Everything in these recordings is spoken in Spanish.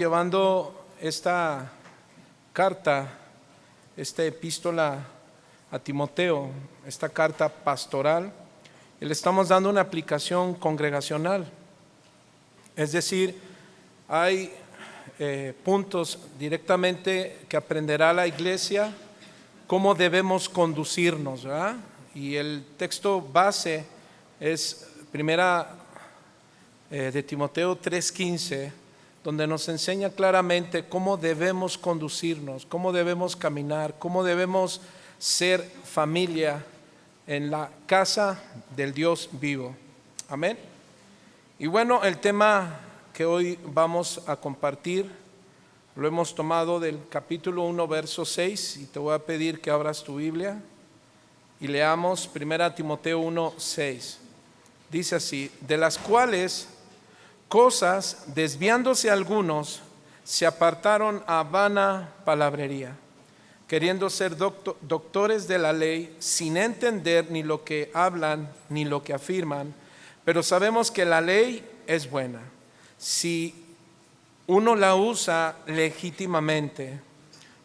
Llevando esta carta, esta epístola a Timoteo, esta carta pastoral, y le estamos dando una aplicación congregacional. Es decir, hay puntos directamente que aprenderá la iglesia cómo debemos conducirnos, ¿verdad? Y el texto base es primera de Timoteo 3:15, donde nos enseña claramente cómo debemos conducirnos, cómo debemos caminar, cómo debemos ser familia en la casa del Dios vivo. Amén. Y bueno, el tema que hoy vamos a compartir lo hemos tomado del capítulo 1, verso 6, y te voy a pedir que abras tu Biblia y leamos 1 Timoteo 1, 6. Dice así: de las cuales cosas, desviándose algunos, se apartaron a vana palabrería, queriendo ser doctores de la ley, sin entender ni lo que hablan ni lo que afirman. Pero sabemos que la ley es buena si uno la usa legítimamente,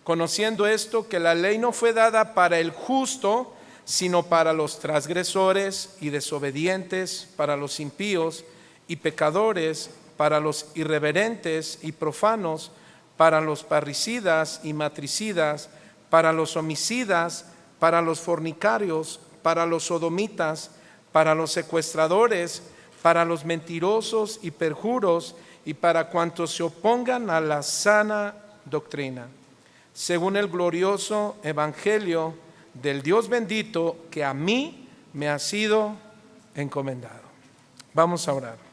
conociendo esto, que la ley no fue dada para el justo, sino para los transgresores y desobedientes, para los impíos y pecadores, para los irreverentes y profanos, para los parricidas y matricidas, para los homicidas, para los fornicarios, para los sodomitas, para los secuestradores, para los mentirosos y perjuros, y para cuantos se opongan a la sana doctrina, según el glorioso evangelio del Dios bendito, que a mí me ha sido encomendado. Vamos a orar.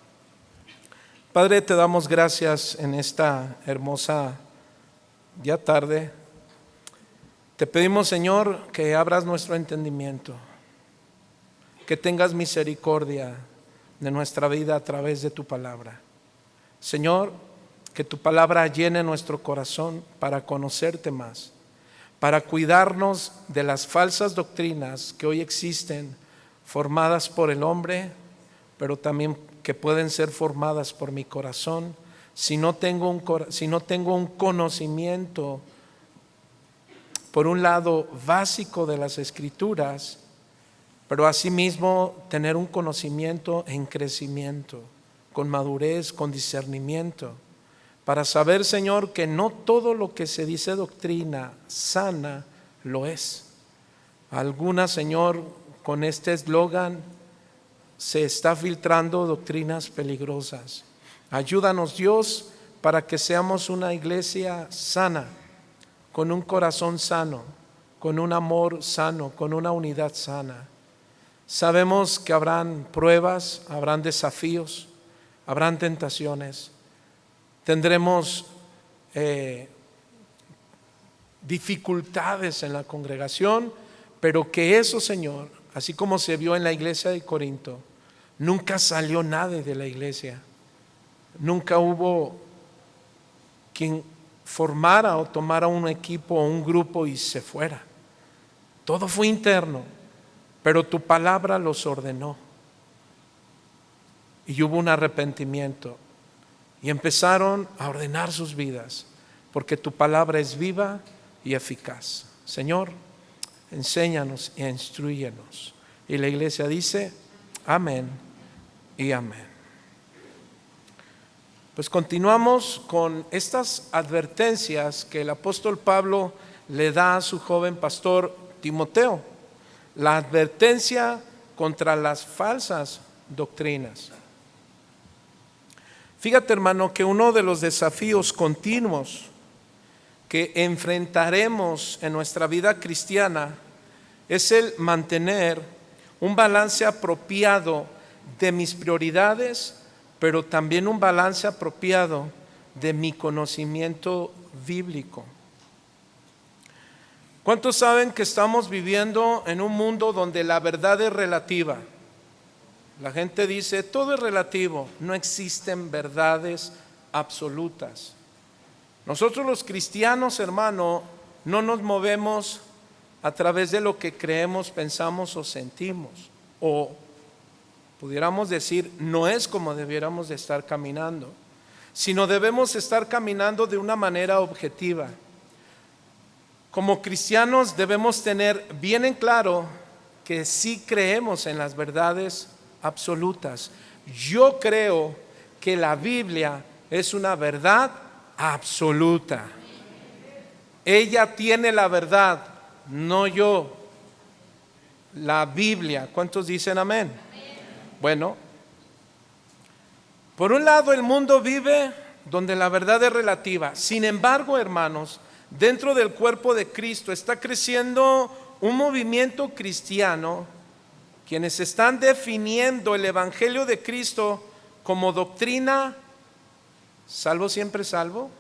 Padre, te damos gracias en esta hermosa ya tarde. Te pedimos, Señor, que abras nuestro entendimiento, que tengas misericordia de nuestra vida a través de tu palabra. Señor, que tu palabra llene nuestro corazón para conocerte más, para cuidarnos de las falsas doctrinas que hoy existen, formadas por el hombre, pero también que pueden ser formadas por mi corazón, si no tengo un conocimiento, por un lado, básico de las Escrituras, pero asimismo tener un conocimiento en crecimiento, con madurez, con discernimiento, para saber, Señor, que no todo lo que se dice doctrina sana lo es. Algunas, Señor, con este eslogan se está filtrando doctrinas peligrosas. Ayúdanos, Dios, para que seamos una iglesia sana, con un corazón sano, con un amor sano, con una unidad sana. Sabemos que habrán pruebas, habrán desafíos, habrán tentaciones, tendremos dificultades en la congregación, pero que eso, Señor, así como se vio en la iglesia de Corinto, nunca salió nadie de la iglesia, nunca hubo quien formara o tomara un equipo o un grupo y se fuera. Todo fue interno, pero tu palabra los ordenó. Y hubo un arrepentimiento y empezaron a ordenar sus vidas, porque tu palabra es viva y eficaz. Señor, enséñanos e instrúyenos. Y la iglesia dice amén y amén. Pues continuamos con estas advertencias que el apóstol Pablo le da a su joven pastor Timoteo. La advertencia contra las falsas doctrinas. Fíjate, hermano, que uno de los desafíos continuos que enfrentaremos en nuestra vida cristiana es el mantener un balance apropiado de mis prioridades, pero también un balance apropiado de mi conocimiento bíblico. ¿Cuántos saben que estamos viviendo en un mundo donde la verdad es relativa? La gente dice, todo es relativo, no existen verdades absolutas. Nosotros los cristianos, hermano, no nos movemos a través de lo que creemos, pensamos o sentimos, o pudiéramos decir, no es como debiéramos de estar caminando, sino debemos estar caminando de una manera objetiva. Como cristianos debemos tener bien en claro que sí creemos en las verdades absolutas. Yo creo que la Biblia es una verdad absoluta. Ella tiene la verdad, no yo. La Biblia. ¿Cuántos dicen amén? Bueno, por un lado el mundo vive donde la verdad es relativa. Sin embargo, hermanos, dentro del cuerpo de Cristo está creciendo un movimiento cristiano, quienes están definiendo el Evangelio de Cristo como doctrina, salvo siempre salvo.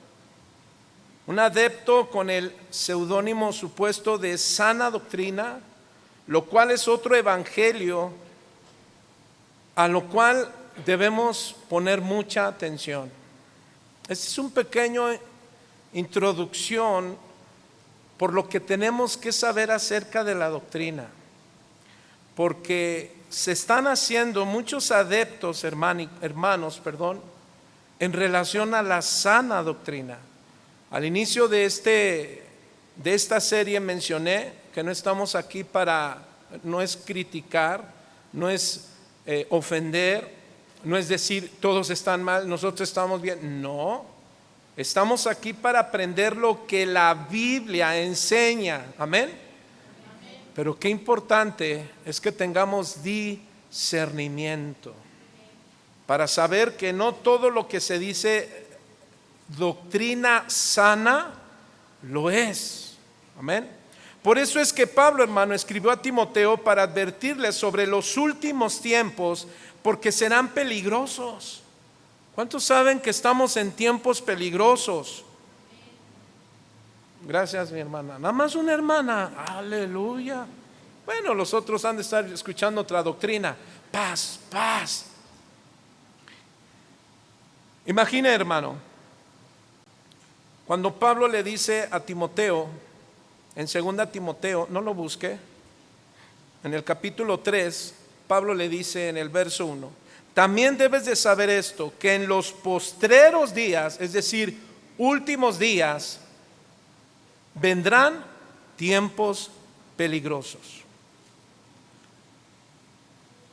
Un adepto con el seudónimo supuesto de sana doctrina, lo cual es otro evangelio a lo cual debemos poner mucha atención. Esta es un pequeño introducción por lo que tenemos que saber acerca de la doctrina, porque se están haciendo muchos adeptos, hermanos, en relación a la sana doctrina. Al inicio de esta serie mencioné que no estamos aquí no es criticar, no es ofender, no es decir todos están mal, nosotros estamos bien. No, estamos aquí para aprender lo que la Biblia enseña. Amén. Pero qué importante es que tengamos discernimiento para saber que no todo lo que se dice doctrina sana lo es. Amén. Por eso es que Pablo, hermano, escribió a Timoteo para advertirle sobre los últimos tiempos, porque serán peligrosos. ¿Cuántos saben que estamos en tiempos peligrosos? Gracias, mi hermana. Nada más una hermana. Aleluya. Bueno, los otros han de estar escuchando otra doctrina. Paz, paz. Imagina, hermano, cuando Pablo le dice a Timoteo, en 2 Timoteo, no lo busque, en el capítulo 3, Pablo le dice en el verso 1, también debes de saber esto, que en los postreros días, es decir, últimos días, vendrán tiempos peligrosos.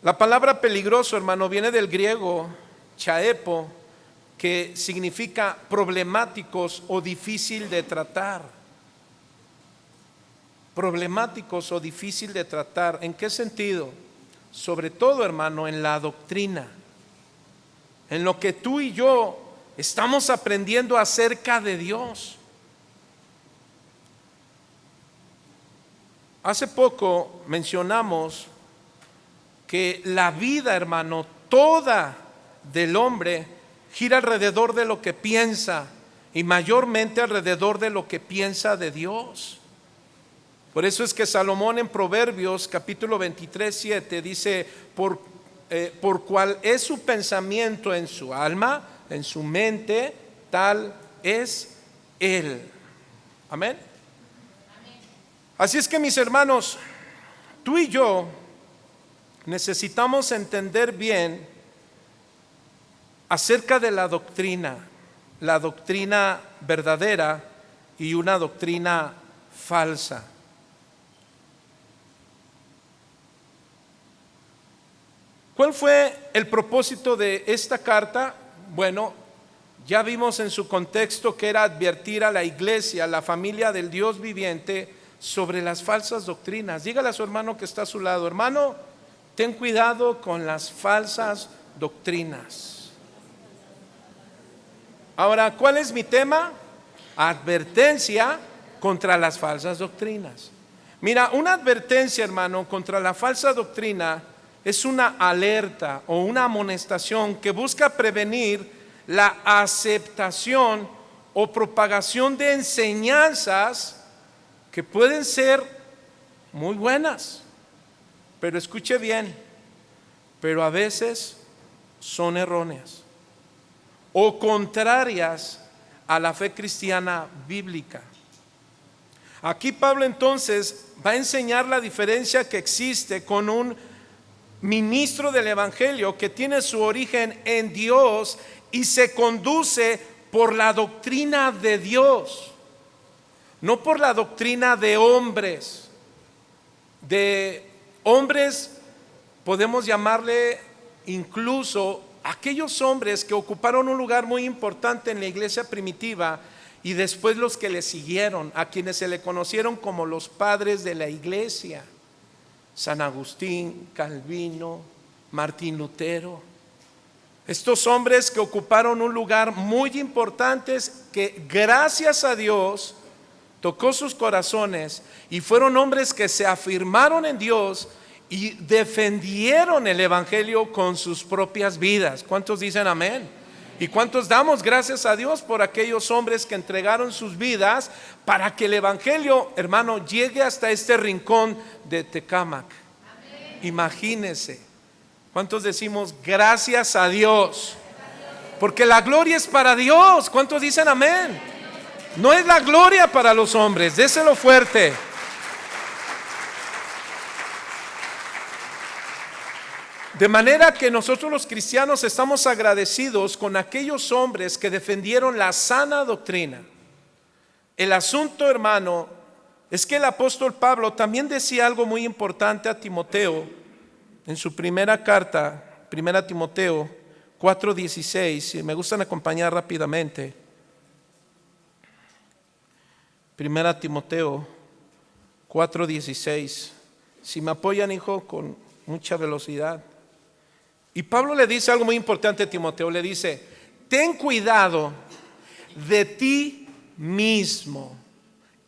La palabra peligroso, hermano, viene del griego chaepo, que significa problemáticos o difícil de tratar. Problemáticos o difícil de tratar. ¿En qué sentido? Sobre todo, hermano, en la doctrina, en lo que tú y yo estamos aprendiendo acerca de Dios. Hace poco mencionamos que la vida, hermano, toda del hombre gira alrededor de lo que piensa y mayormente alrededor de lo que piensa de Dios. Por eso es que Salomón en Proverbios capítulo 23, 7 dice, por cual es su pensamiento en su alma, en su mente, tal es él. Amén. Así es que, mis hermanos, tú y yo necesitamos entender bien acerca de la doctrina verdadera y una doctrina falsa. ¿Cuál fue el propósito de esta carta? Bueno, ya vimos en su contexto que era advertir a la iglesia, a la familia del Dios viviente, sobre las falsas doctrinas. Dígale a su hermano que está a su lado, hermano, ten cuidado con las falsas doctrinas. Ahora, ¿cuál es mi tema? Advertencia contra las falsas doctrinas. Mira, una advertencia, hermano, contra la falsa doctrina es una alerta o una amonestación que busca prevenir la aceptación o propagación de enseñanzas que pueden ser muy buenas, pero escuche bien, pero a veces son erróneas o contrarias a la fe cristiana bíblica. Aquí Pablo entonces va a enseñar la diferencia que existe con un ministro del Evangelio que tiene su origen en Dios y se conduce por la doctrina de Dios, no por la doctrina de hombres. De hombres podemos llamarle incluso aquellos hombres que ocuparon un lugar muy importante en la iglesia primitiva y después los que le siguieron, a quienes se le conocieron como los padres de la iglesia: San Agustín, Calvino, Martín Lutero. Estos hombres que ocuparon un lugar muy importante, que gracias a Dios tocó sus corazones, y fueron hombres que se afirmaron en Dios y defendieron el evangelio con sus propias vidas. ¿Cuántos dicen amén? ¿Y cuántos damos gracias a Dios por aquellos hombres que entregaron sus vidas para que el evangelio, hermano, llegue hasta este rincón de Tecámac? Amén. Imagínense. ¿Cuántos decimos gracias a Dios? Porque la gloria es para Dios. ¿Cuántos dicen amén? No es la gloria para los hombres. Déselo fuerte. De manera que nosotros los cristianos estamos agradecidos con aquellos hombres que defendieron la sana doctrina. El asunto, hermano, es que el apóstol Pablo también decía algo muy importante a Timoteo en su primera carta, 1 Timoteo 4:16. Si me gustan acompañar rápidamente. 1 Timoteo 4:16. Si me apoyan, hijo, con mucha velocidad. Y Pablo le dice algo muy importante a Timoteo. Le dice: ten cuidado de ti mismo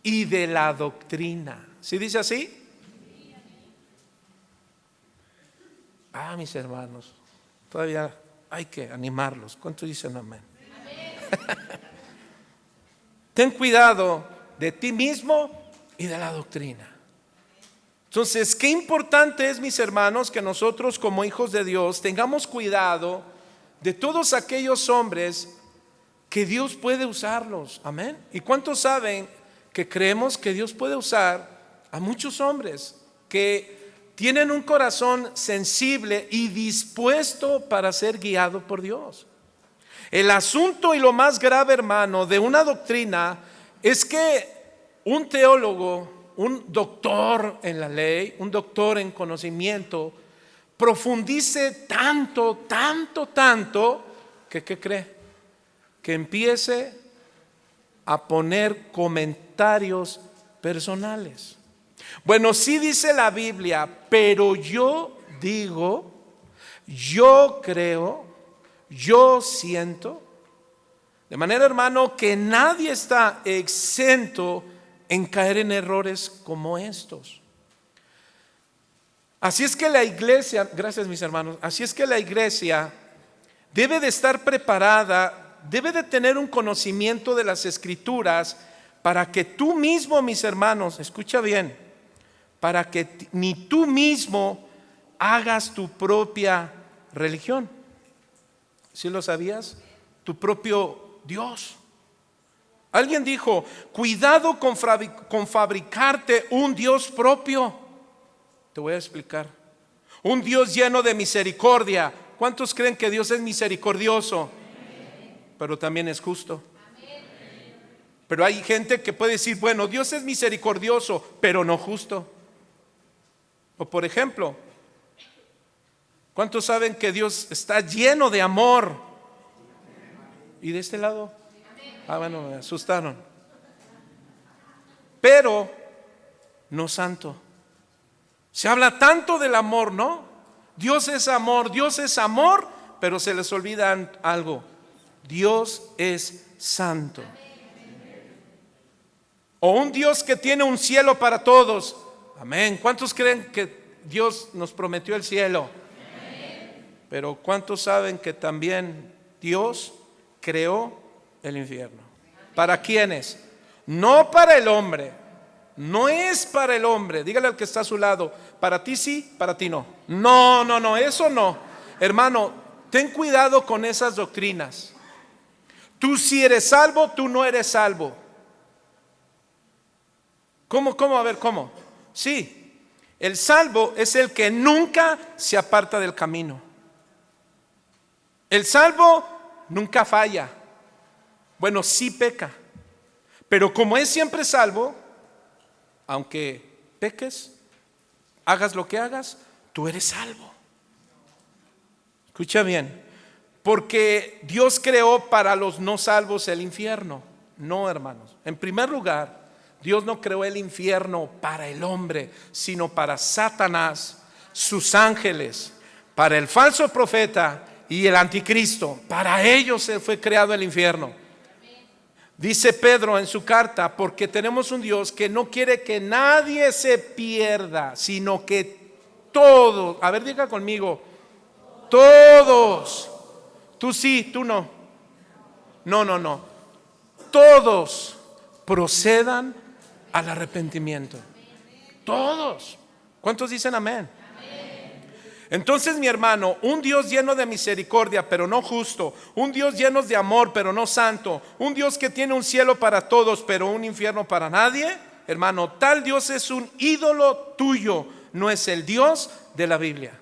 y de la doctrina. ¿Sí dice así? Mis hermanos, todavía hay que animarlos. ¿Cuántos dicen amén? Ten cuidado de ti mismo y de la doctrina. Entonces, qué importante es, mis hermanos, que nosotros como hijos de Dios tengamos cuidado de todos aquellos hombres que Dios puede usarlos. Amén. ¿Y cuántos saben que creemos que Dios puede usar a muchos hombres que tienen un corazón sensible y dispuesto para ser guiado por Dios? El asunto y lo más grave, hermano, de una doctrina es que un teólogo, un doctor en la ley, un doctor en conocimiento, profundice tanto, que ¿qué cree? Que empiece a poner comentarios personales. Bueno, sí dice la Biblia, pero yo digo, yo creo, yo siento. De manera, hermano, que nadie está exento en caer en errores como estos. Así es que la iglesia, gracias mis hermanos, así es que la iglesia debe de estar preparada, debe de tener un conocimiento de las escrituras para que tú mismo, mis hermanos, escucha bien, para que ni tú mismo hagas tu propia religión. ¿Sí lo sabías? Tu propio Dios. Alguien dijo: cuidado con fabricarte un Dios propio. Te voy a explicar. Un Dios lleno de misericordia. ¿Cuántos creen que Dios es misericordioso? Pero también es justo. Pero hay gente que puede decir: bueno, Dios es misericordioso, pero no justo. O por ejemplo, ¿cuántos saben que Dios está lleno de amor? ¿Y de este lado? Bueno, me asustaron. Pero no santo. Se habla tanto del amor, ¿no? Dios es amor, pero se les olvida algo: Dios es santo. O un Dios que tiene un cielo para todos. Amén. ¿Cuántos creen que Dios nos prometió el cielo? Pero ¿cuántos saben que también Dios creó el infierno? ¿Para quiénes? No para el hombre. No es para el hombre. Dígale al que está a su lado: para ti sí, para ti no. No, eso no. Hermano, ten cuidado con esas doctrinas. Tú sí eres salvo, tú no eres salvo. ¿Cómo? A ver, ¿cómo? Sí, el salvo es el que nunca se aparta del camino. El salvo nunca falla. Bueno, sí peca, pero como es siempre salvo, aunque peques, hagas lo que hagas, tú eres salvo. Escucha bien, porque Dios creó para los no salvos el infierno. No, hermanos. En primer lugar, Dios no creó el infierno para el hombre, sino para Satanás, sus ángeles, para el falso profeta y el anticristo. Para ellos fue creado el infierno. Dice Pedro en su carta, porque tenemos un Dios que no quiere que nadie se pierda, sino que todos, a ver, diga conmigo, todos, tú sí, tú no, no, todos procedan al arrepentimiento. Todos. ¿Cuántos dicen amén? Entonces, mi hermano, un Dios lleno de misericordia, pero no justo, un Dios lleno de amor, pero no santo, un Dios que tiene un cielo para todos, pero un infierno para nadie, hermano, tal Dios es un ídolo tuyo, no es el Dios de la Biblia.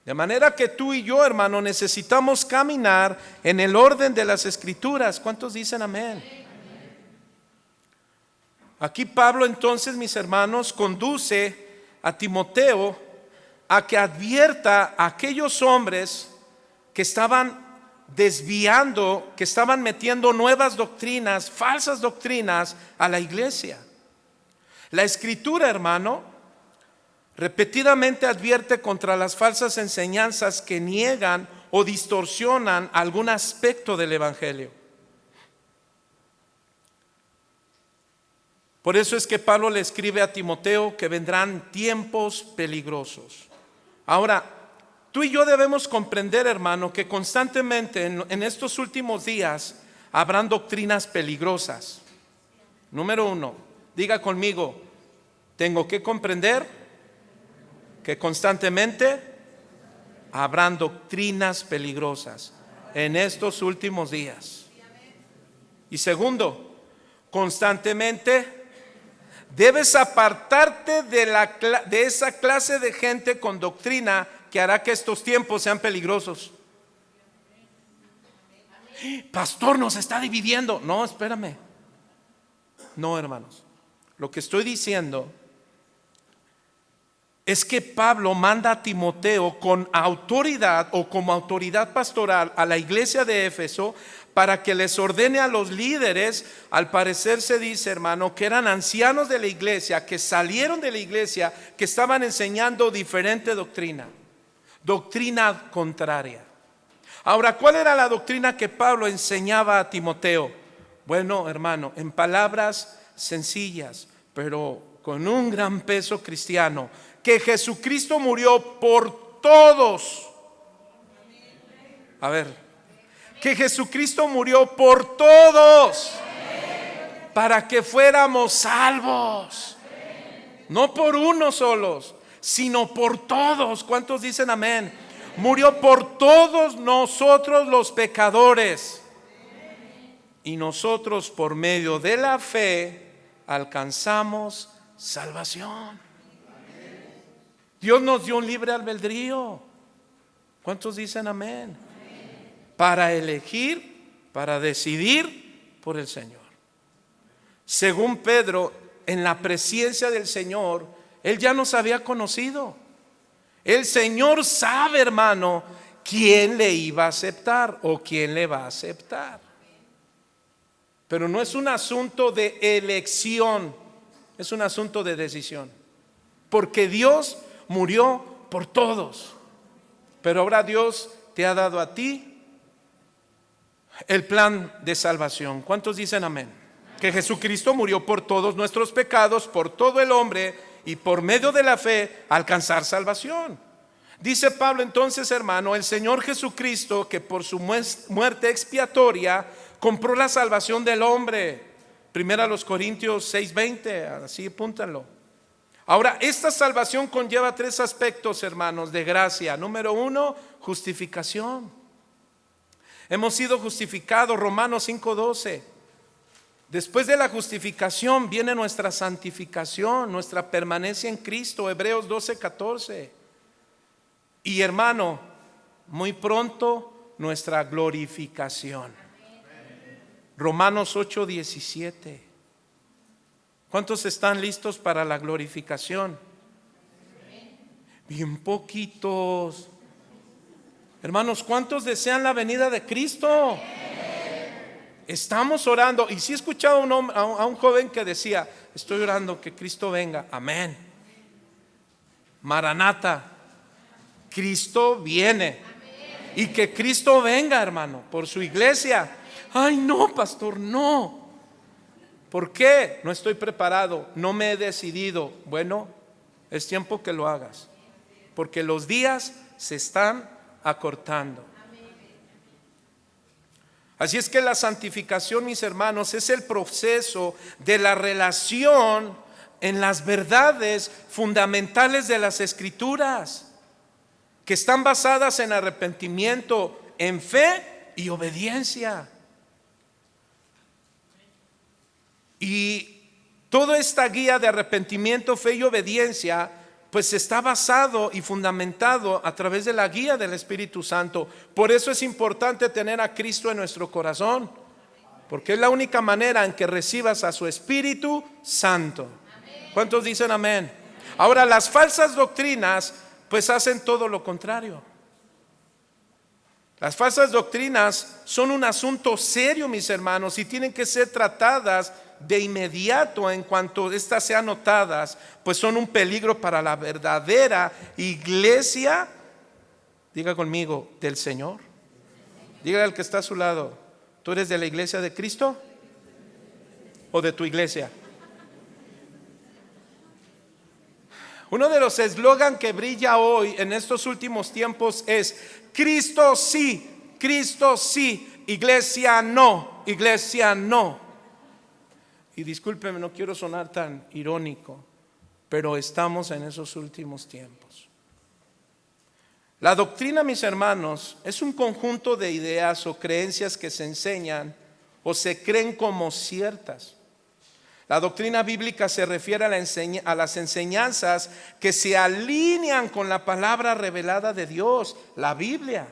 De manera que tú y yo, hermano, necesitamos caminar en el orden de las Escrituras. ¿Cuántos dicen amén? Aquí Pablo entonces, mis hermanos, conduce a Timoteo a que advierta a aquellos hombres que estaban desviando, que estaban metiendo nuevas doctrinas, falsas doctrinas a la iglesia. La Escritura, hermano, repetidamente advierte contra las falsas enseñanzas que niegan o distorsionan algún aspecto del Evangelio. Por eso es que Pablo le escribe a Timoteo que vendrán tiempos peligrosos. Ahora, tú y yo debemos comprender, hermano, que constantemente en estos últimos días habrán doctrinas peligrosas. Número uno, diga conmigo, tengo que comprender que constantemente habrán doctrinas peligrosas en estos últimos días. Y segundo, constantemente debes apartarte de esa clase de gente con doctrina que hará que estos tiempos sean peligrosos. Pastor, nos está dividiendo. No, espérame. No, hermanos. Lo que estoy diciendo es que Pablo manda a Timoteo con autoridad o como autoridad pastoral a la iglesia de Éfeso para que les ordene a los líderes. Al parecer se dice, hermano, que eran ancianos de la iglesia, que salieron de la iglesia, que estaban enseñando diferente doctrina, doctrina contraria. Ahora, ¿cuál era la doctrina que Pablo enseñaba a Timoteo? Bueno, hermano, en palabras sencillas, pero con un gran peso cristiano, que Jesucristo murió por todos. A ver, que Jesucristo murió por todos para que fuéramos salvos, no por unos solos, sino por todos. ¿Cuántos dicen amén? Murió por todos nosotros los pecadores, y nosotros por medio de la fe alcanzamos salvación. Dios nos dio un libre albedrío. ¿Cuántos dicen amén? Para elegir, para decidir por el Señor. Según Pedro, en la presencia del Señor, él ya nos había conocido. El Señor sabe, hermano, quién le iba a aceptar o quién le va a aceptar. Pero no es un asunto de elección, es un asunto de decisión. Porque Dios murió por todos. Pero ahora Dios te ha dado a ti el plan de salvación. ¿Cuántos dicen amén? Que Jesucristo murió por todos nuestros pecados, por todo el hombre, y por medio de la fe alcanzar salvación. Dice Pablo entonces, hermano, el Señor Jesucristo, que por su muerte expiatoria compró la salvación del hombre. Primera a los Corintios 6:20, así apúntanlo. Ahora, esta salvación conlleva tres aspectos, hermanos, de gracia. Número uno, justificación. Hemos sido justificados, Romanos 5:12. Después de la justificación viene nuestra santificación, nuestra permanencia en Cristo, Hebreos 12:14. Y hermano, muy pronto nuestra glorificación. Romanos 8:17. ¿Cuántos están listos para la glorificación? Bien poquitos. Hermanos, ¿cuántos desean la venida de Cristo? Estamos orando. Y sí he escuchado a un joven que decía: estoy orando que Cristo venga. Amén. Maranata, Cristo viene. Y que Cristo venga, hermano, por su iglesia. Ay, no, pastor, no. ¿Por qué? No estoy preparado, no me he decidido. Bueno, es tiempo que lo hagas, porque los días se están acortando. Así es que la santificación, mis hermanos, es el proceso de la relación en las verdades fundamentales de las Escrituras, que están basadas en arrepentimiento, en fe y obediencia. Y toda esta guía de arrepentimiento, fe y obediencia, pues está basado y fundamentado a través de la guía del Espíritu Santo. Por eso es importante tener a Cristo en nuestro corazón, porque es la única manera en que recibas a su Espíritu Santo. ¿Cuántos dicen amén? Ahora, las falsas doctrinas pues hacen todo lo contrario. Las falsas doctrinas son un asunto serio, mis hermanos, y tienen que ser tratadas de inmediato en cuanto estas sean notadas, pues son un peligro para la verdadera iglesia. Diga conmigo, del Señor. Dígale al que está a su lado: ¿tú eres de la iglesia de Cristo o de tu iglesia? Uno de los eslogan que brilla hoy en estos últimos tiempos es: Cristo sí, iglesia no, iglesia no. Y discúlpeme, no quiero sonar tan irónico, pero estamos en esos últimos tiempos. La doctrina, mis hermanos, es un conjunto de ideas o creencias que se enseñan o se creen como ciertas. La doctrina bíblica se refiere a las enseñanzas que se alinean con la palabra revelada de Dios, la Biblia.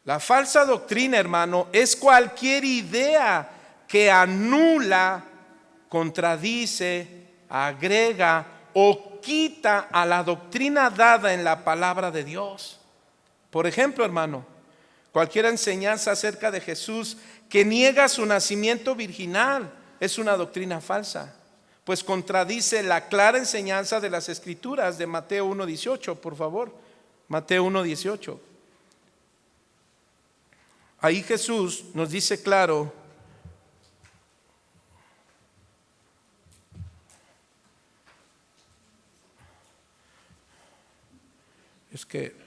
La falsa doctrina, hermano, es cualquier idea que anula, contradice, agrega o quita a la doctrina dada en la palabra de Dios. Por ejemplo, hermano, cualquier enseñanza acerca de Jesús que niega su nacimiento virginal es una doctrina falsa, pues contradice la clara enseñanza de las Escrituras de Mateo 1:18, por favor. Mateo 1:18. Ahí Jesús nos dice claro: es que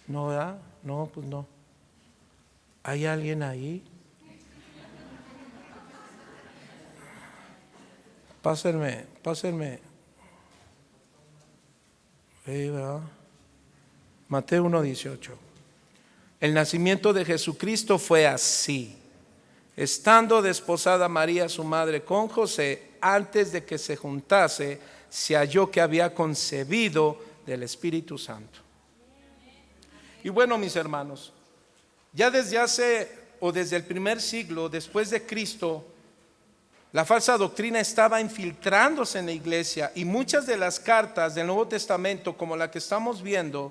no, ¿verdad? No, pues no. ¿Hay alguien ahí? Pásenme. ¿Verdad? Mateo 1:18. El nacimiento de Jesucristo fue así: estando desposada María su madre con José, antes de que se juntase, se halló que había concebido del Espíritu Santo. Y bueno, mis hermanos, ya desde el primer siglo después de Cristo, la falsa doctrina estaba infiltrándose en la iglesia, y muchas de las cartas del Nuevo Testamento, como la que estamos viendo,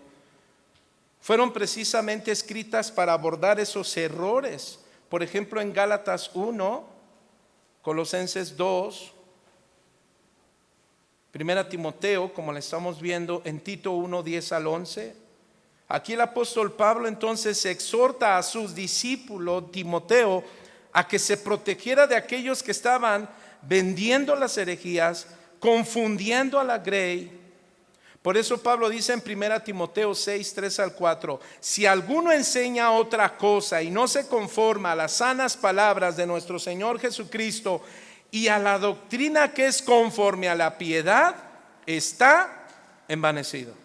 fueron precisamente escritas para abordar esos errores. Por ejemplo, en Gálatas 1, Colosenses 2, 1 Timoteo, como la estamos viendo, en Tito 1, 10 al 11. Aquí el apóstol Pablo entonces exhorta a sus discípulos, Timoteo, a que se protegiera de aquellos que estaban vendiendo las herejías, confundiendo a la grey. Por eso Pablo dice en 1 Timoteo 6, 3 al 4: si alguno enseña otra cosa y no se conforma a las sanas palabras de nuestro Señor Jesucristo y a la doctrina que es conforme a la piedad, está envanecido.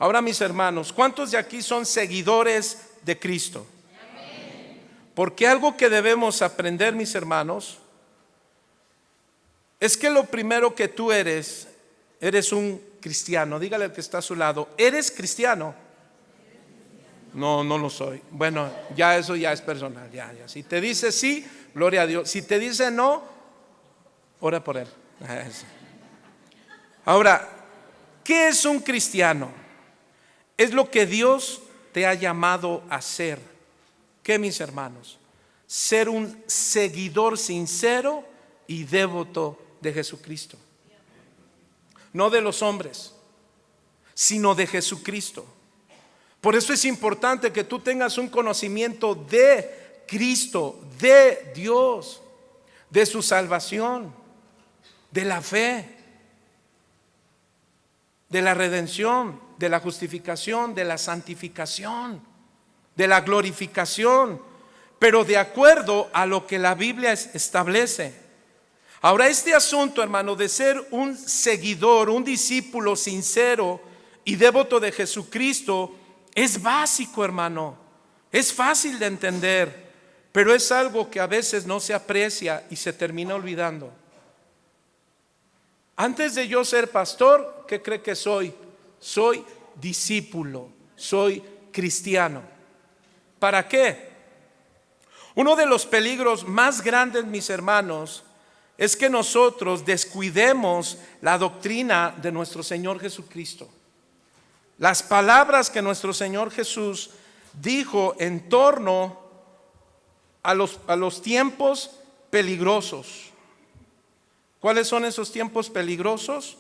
Ahora, mis hermanos, ¿cuántos de aquí son seguidores de Cristo? Porque algo que debemos aprender, mis hermanos, es que lo primero que tú eres un cristiano. Dígale al que está a su lado, ¿eres cristiano? No, no lo soy. Bueno, ya eso ya es personal. Ya. Si te dice sí, gloria a Dios. Si te dice no, ora por él. Ahora, ¿qué es un cristiano? Es lo que Dios te ha llamado a ser. ¿Qué, mis hermanos? Ser un seguidor sincero y devoto de Jesucristo. No de los hombres, sino de Jesucristo. Por eso es importante que tú tengas un conocimiento de Cristo, de Dios, de su salvación, de la fe, de la redención, de la justificación, de la santificación, de la glorificación, pero de acuerdo a lo que la Biblia establece. Ahora, este asunto, hermano, de ser un seguidor, un discípulo sincero y devoto de Jesucristo, es básico, hermano. Es fácil de entender, pero es algo que a veces no se aprecia y se termina olvidando. Antes de yo ser pastor, ¿qué cree que soy? Soy discípulo, soy cristiano. ¿Para qué? Uno de los peligros más grandes, mis hermanos, es que nosotros descuidemos la doctrina de nuestro Señor Jesucristo. Las palabras que nuestro Señor Jesús dijo en torno a los tiempos peligrosos. ¿Cuáles son esos tiempos peligrosos?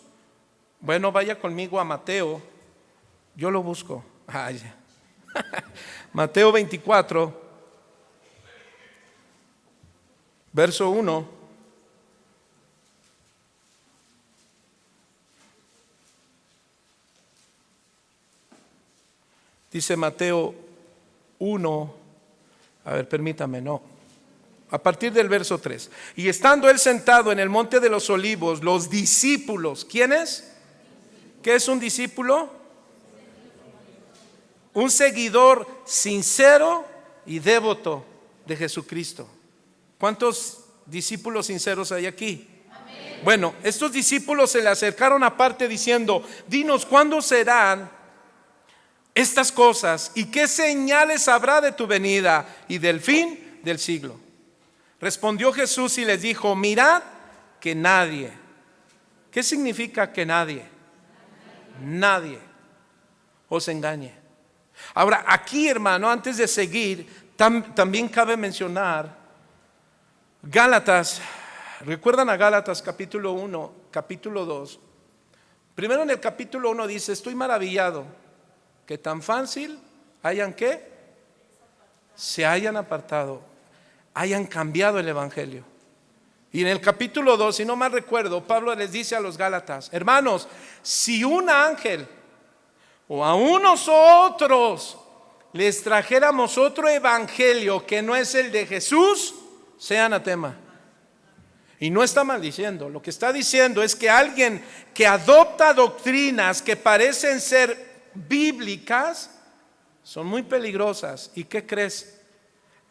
Bueno, vaya conmigo a Mateo. Yo lo busco. Mateo 24, verso 1. Dice Mateo 1, a ver, permítame, no. A partir del verso 3. Y estando él sentado en el monte de los olivos, los discípulos, ¿quiénes? ¿Qué es un discípulo? Un seguidor sincero y devoto de Jesucristo. ¿Cuántos discípulos sinceros hay aquí? Amén. Bueno, estos discípulos se le acercaron aparte diciendo: dinos, ¿cuándo serán estas cosas y qué señales habrá de tu venida y del fin del siglo? Respondió Jesús y les dijo: mirad que nadie. ¿Qué significa que nadie? Nadie os engañe. Ahora, aquí, hermano, antes de seguir, también cabe mencionar Gálatas. ¿Recuerdan a Gálatas capítulo 1, capítulo 2? Primero en el capítulo 1 dice: estoy maravillado que tan fácil hayan ¿qué? Se hayan apartado, hayan cambiado el evangelio. Y en el capítulo 2, si no mal recuerdo, Pablo les dice a los Gálatas: hermanos, si un ángel o a unos otros les trajéramos otro evangelio que no es el de Jesús, sea anatema. Y no está maldiciendo, lo que está diciendo es que alguien que adopta doctrinas que parecen ser bíblicas son muy peligrosas. ¿Y qué crees?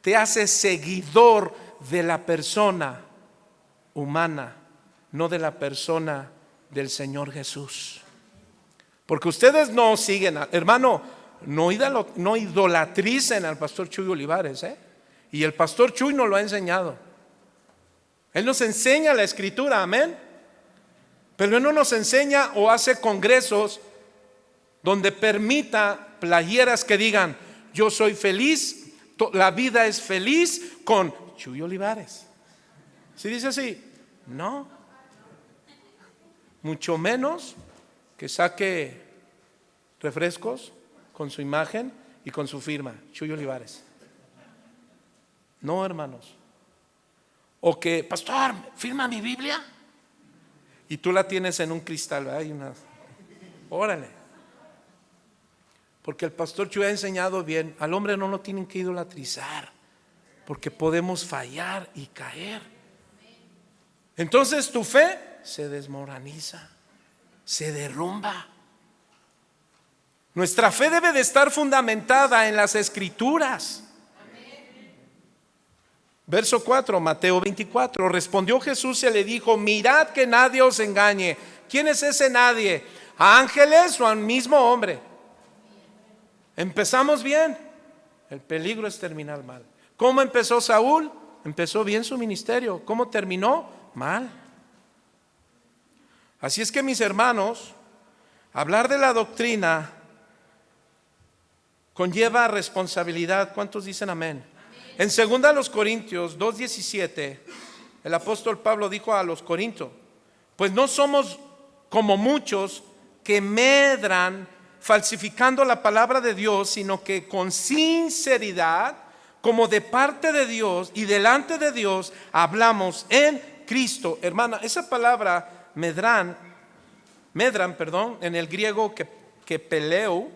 Te hace seguidor de la persona humana, no de la persona del Señor Jesús. Porque ustedes no siguen, hermano, no idolatricen al pastor Chuy Olivares, y el pastor Chuy nos lo ha enseñado. Él nos enseña la escritura, amén. Pero él no nos enseña o hace congresos donde permita playeras que digan: yo soy feliz, la vida es feliz con Chuy Olivares. ¿Sí dice así? No. Mucho menos que saque refrescos con su imagen y con su firma, Chuy Olivares. No, hermanos. O que: pastor, firma mi Biblia, y tú la tienes en un cristal, hay una, órale. Porque el pastor Chuy ha enseñado bien: al hombre no lo tienen que idolatrizar, porque podemos fallar y caer. Entonces tu fe se desmoraliza, se derrumba. Nuestra fe debe de estar fundamentada en las escrituras. Verso 4, Mateo 24. Respondió Jesús y le dijo: mirad que nadie os engañe. ¿Quién es ese nadie? ¿A ángeles o al mismo hombre? Empezamos bien. El peligro es terminar mal. ¿Cómo empezó Saúl? Empezó bien su ministerio. ¿Cómo terminó? Mal. Así es que, mis hermanos, hablar de la doctrina conlleva responsabilidad. ¿Cuántos dicen amén? En 2 Corintios 2:17, el apóstol Pablo dijo a los corintios: pues no somos como muchos que medran falsificando la palabra de Dios, sino que con sinceridad, como de parte de Dios y delante de Dios, hablamos en Cristo. Hermana, esa palabra medran, en el griego que peleu,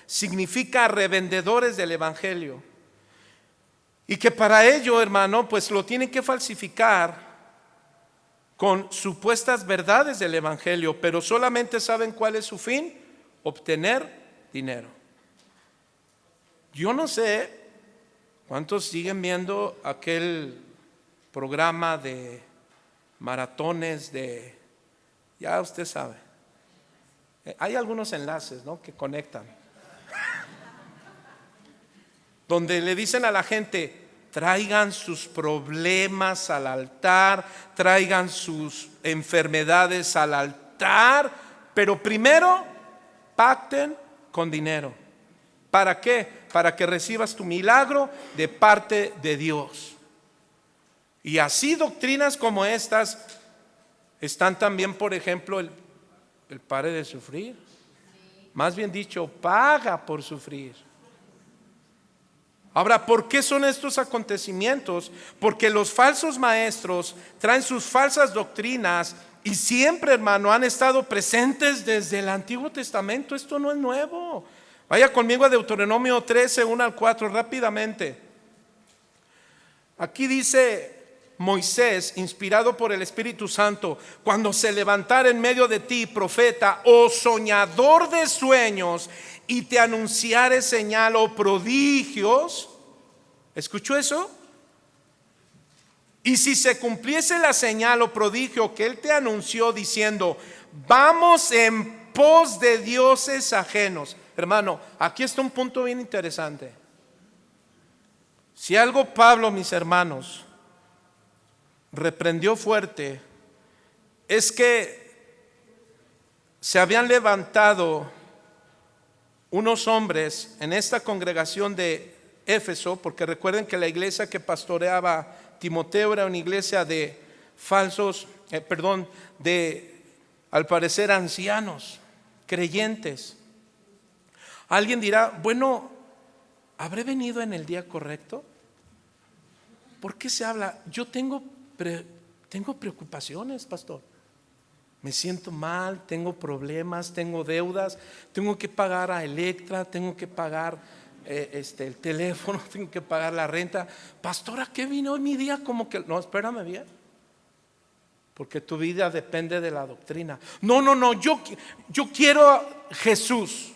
significa revendedores del evangelio. Y que para ello, hermano, pues lo tienen que falsificar con supuestas verdades del evangelio, pero solamente saben cuál es su fin: obtener dinero. Yo no sé cuántos siguen viendo aquel programa de maratones de, ya usted sabe, hay algunos enlaces, ¿no?, que conectan, donde le dicen a la gente: traigan sus problemas al altar, traigan sus enfermedades al altar, pero primero pacten con dinero. ¿Para qué? Para que recibas tu milagro de parte de Dios. Y así doctrinas como estas están también, por ejemplo, el pare de sufrir. Más bien dicho, paga por sufrir. Ahora, ¿por qué son estos acontecimientos? Porque los falsos maestros traen sus falsas doctrinas y siempre, hermano, han estado presentes desde el Antiguo Testamento. Esto no es nuevo. Vaya conmigo a Deuteronomio 13, 1 al 4 rápidamente. Aquí dice Moisés, inspirado por el Espíritu Santo: cuando se levantara en medio de ti profeta o soñador de sueños y te anunciare señal o prodigios. ¿Escuchó eso? Y si se cumpliese la señal o prodigio que él te anunció diciendo: vamos en pos de dioses ajenos. Hermano, aquí está un punto bien interesante. Si algo Pablo, mis hermanos, reprendió fuerte, es que se habían levantado unos hombres en esta congregación de Éfeso, porque recuerden que la iglesia que pastoreaba Timoteo era una iglesia de falsos, de, al parecer, ancianos, creyentes. Alguien dirá: bueno, ¿habré venido en el día correcto? ¿Por qué se habla? Yo tengo preocupaciones, pastor. Me siento mal, tengo problemas, tengo deudas, tengo que pagar a Electra, tengo que pagar el teléfono, tengo que pagar la renta. Pastor, ¿a qué vino hoy mi día? Como que, no, espérame bien, porque tu vida depende de la doctrina. No, yo quiero a Jesús,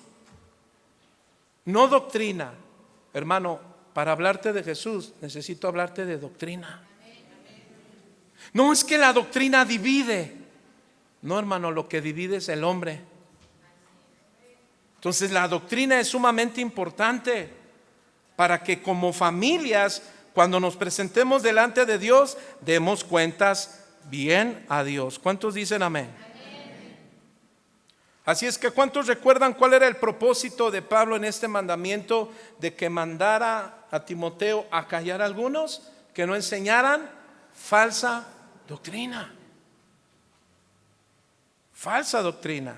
no doctrina. Hermano, para hablarte de Jesús necesito hablarte de doctrina. No es que la doctrina divide. No, hermano, lo que divide es el hombre. Entonces la doctrina es sumamente importante para que como familias, cuando nos presentemos delante de Dios, demos cuentas bien a Dios. ¿Cuántos dicen amén? Así es que, ¿cuántos recuerdan cuál era el propósito de Pablo en este mandamiento de que mandara a Timoteo a callar a algunos que no enseñaran falsa doctrina? Falsa doctrina.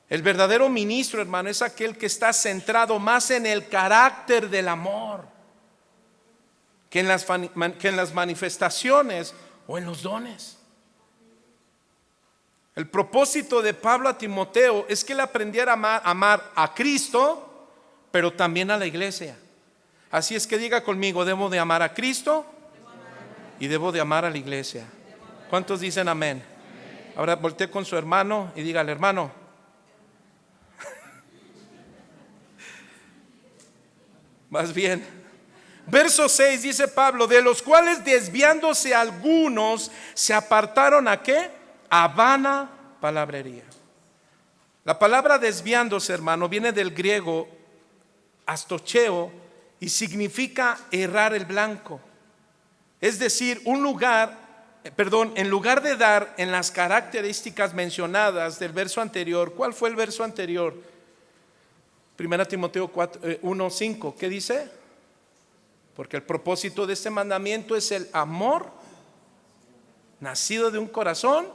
El verdadero ministro, hermano, es aquel que está centrado más en el carácter del amor que en las manifestaciones o en los dones. El propósito de Pablo a Timoteo es que él aprendiera a amar a Cristo, pero también a la iglesia. Así es que diga conmigo: debo de amar a Cristo y debo de amar a la iglesia. ¿Cuántos dicen amén? Ahora voltee con su hermano y dígale: hermano, más bien, Verso 6 dice Pablo, de los cuales desviándose algunos se apartaron ¿a qué? A vana palabrería. La palabra desviándose, hermano, viene del griego astocheo y significa errar el blanco. Es decir, en lugar de dar en las características mencionadas del verso anterior. ¿Cuál fue el verso anterior? 1 Timoteo 1:5. ¿Qué dice? Porque el propósito de este mandamiento es el amor nacido de un corazón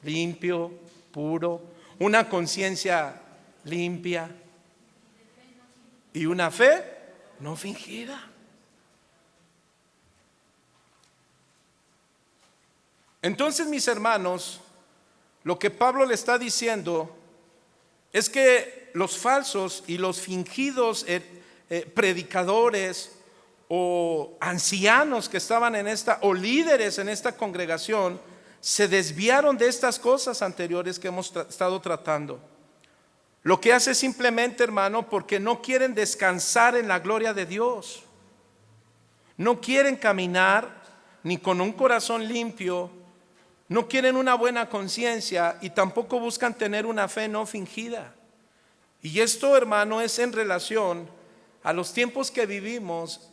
limpio, puro, una conciencia limpia y una fe no fingida. Entonces, mis hermanos, lo que Pablo le está diciendo es que los falsos y los fingidos predicadores o ancianos que estaban o líderes en esta congregación se desviaron de estas cosas anteriores que hemos estado tratando. Lo que hace simplemente, hermano, porque no quieren descansar en la gloria de Dios. No quieren caminar ni con un corazón limpio, no quieren una buena conciencia y tampoco buscan tener una fe no fingida. Y esto, hermano, es en relación a los tiempos que vivimos,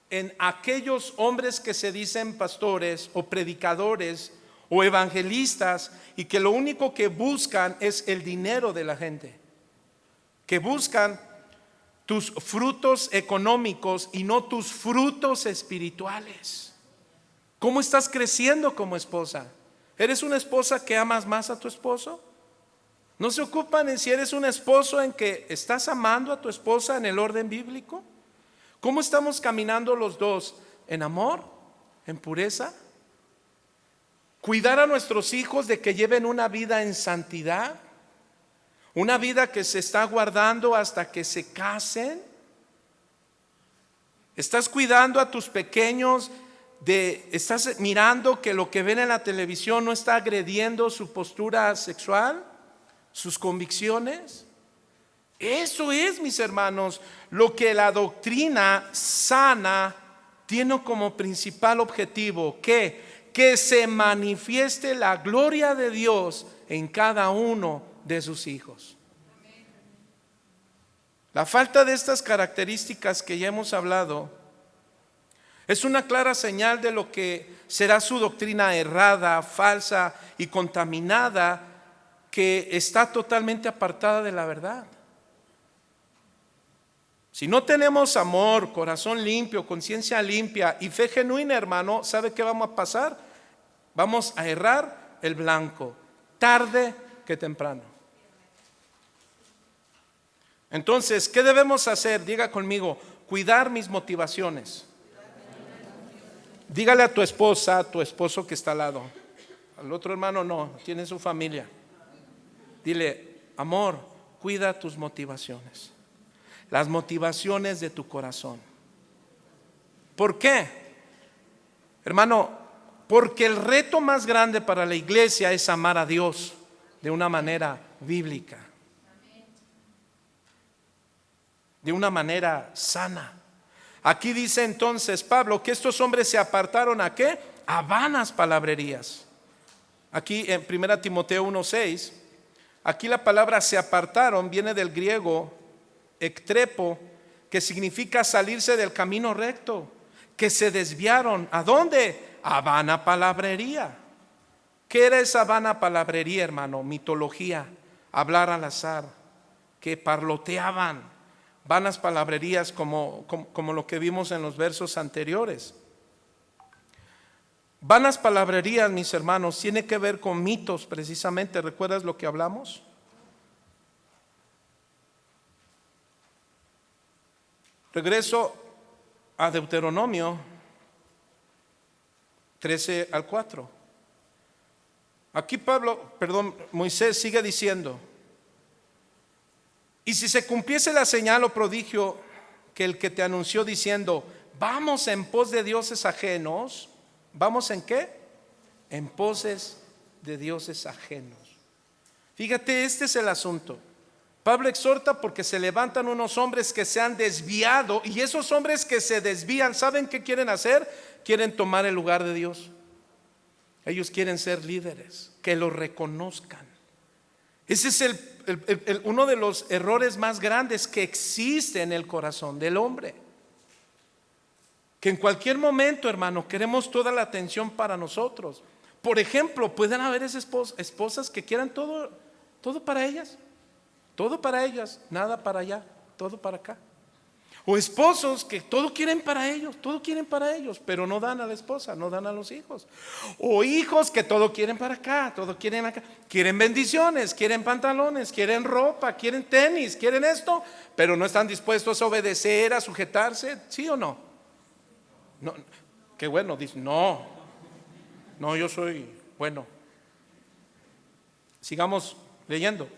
en aquellos hombres que se dicen pastores o predicadores o evangelistas y que lo único que buscan es el dinero de la gente, que buscan tus frutos económicos y no tus frutos espirituales. ¿Cómo estás creciendo como esposa? ¿Eres una esposa que amas más a tu esposo? ¿No se ocupan en si eres un esposo en que estás amando a tu esposa en el orden bíblico? ¿Cómo estamos caminando los dos? ¿En amor? ¿En pureza? ¿Cuidar a nuestros hijos de que lleven una vida en santidad? ¿Una vida que se está guardando hasta que se casen? ¿Estás cuidando a tus pequeños? ¿Estás mirando que lo que ven en la televisión no está agrediendo su postura sexual, sus convicciones? Eso es, mis hermanos, lo que la doctrina sana tiene como principal objetivo, que se manifieste la gloria de Dios en cada uno de sus hijos. La falta de estas características que ya hemos hablado es una clara señal de lo que será su doctrina errada, falsa y contaminada, que está totalmente apartada de la verdad. Si no tenemos amor, corazón limpio, conciencia limpia y fe genuina, hermano, ¿sabe qué vamos a pasar? Vamos a errar el blanco, tarde que temprano. Entonces, ¿qué debemos hacer? Diga conmigo, cuidar mis motivaciones. Dígale a tu esposa, a tu esposo que está al lado. Al otro hermano no, tiene su familia. Dile, amor, cuida tus motivaciones. Las motivaciones de tu corazón. ¿Por qué? Hermano, porque el reto más grande para la iglesia es amar a Dios de una manera bíblica, de una manera sana. Aquí dice entonces Pablo que estos hombres se apartaron ¿a qué? A vanas palabrerías. Aquí en 1 Timoteo 1:6, aquí la palabra se apartaron viene del griego ectrepo, que significa salirse del camino recto, que se desviaron. ¿A dónde? A vana palabrería. ¿Qué era esa vana palabrería, hermano? Mitología, hablar al azar, que parloteaban, vanas palabrerías como lo que vimos en los versos anteriores. Vanas palabrerías, mis hermanos, tiene que ver con mitos precisamente. ¿Recuerdas lo que hablamos? Regreso a Deuteronomio 13:4. Aquí Moisés sigue diciendo: y si se cumpliese la señal o prodigio que el que te anunció diciendo, vamos en pos de dioses ajenos. ¿Vamos en qué? En poses de dioses ajenos. Fíjate, este es el asunto. Pablo exhorta porque se levantan unos hombres que se han desviado, y esos hombres que se desvían, ¿saben qué quieren hacer? Quieren tomar el lugar de Dios. Ellos quieren ser líderes, que lo reconozcan. Ese es uno de los errores más grandes que existe en el corazón del hombre. Que en cualquier momento, hermano, queremos toda la atención para nosotros. Por ejemplo, pueden haber esas esposas que quieran todo para ellas. Todo para ellas, nada para allá, todo para acá. O esposos que todo quieren para ellos, pero no dan a la esposa, no dan a los hijos. O hijos que todo quieren para acá, todo quieren acá. Quieren bendiciones, quieren pantalones, quieren ropa, quieren tenis, quieren esto, pero no están dispuestos a obedecer, a sujetarse, ¿sí o no? No, qué bueno, dice, no, yo soy bueno. Sigamos leyendo.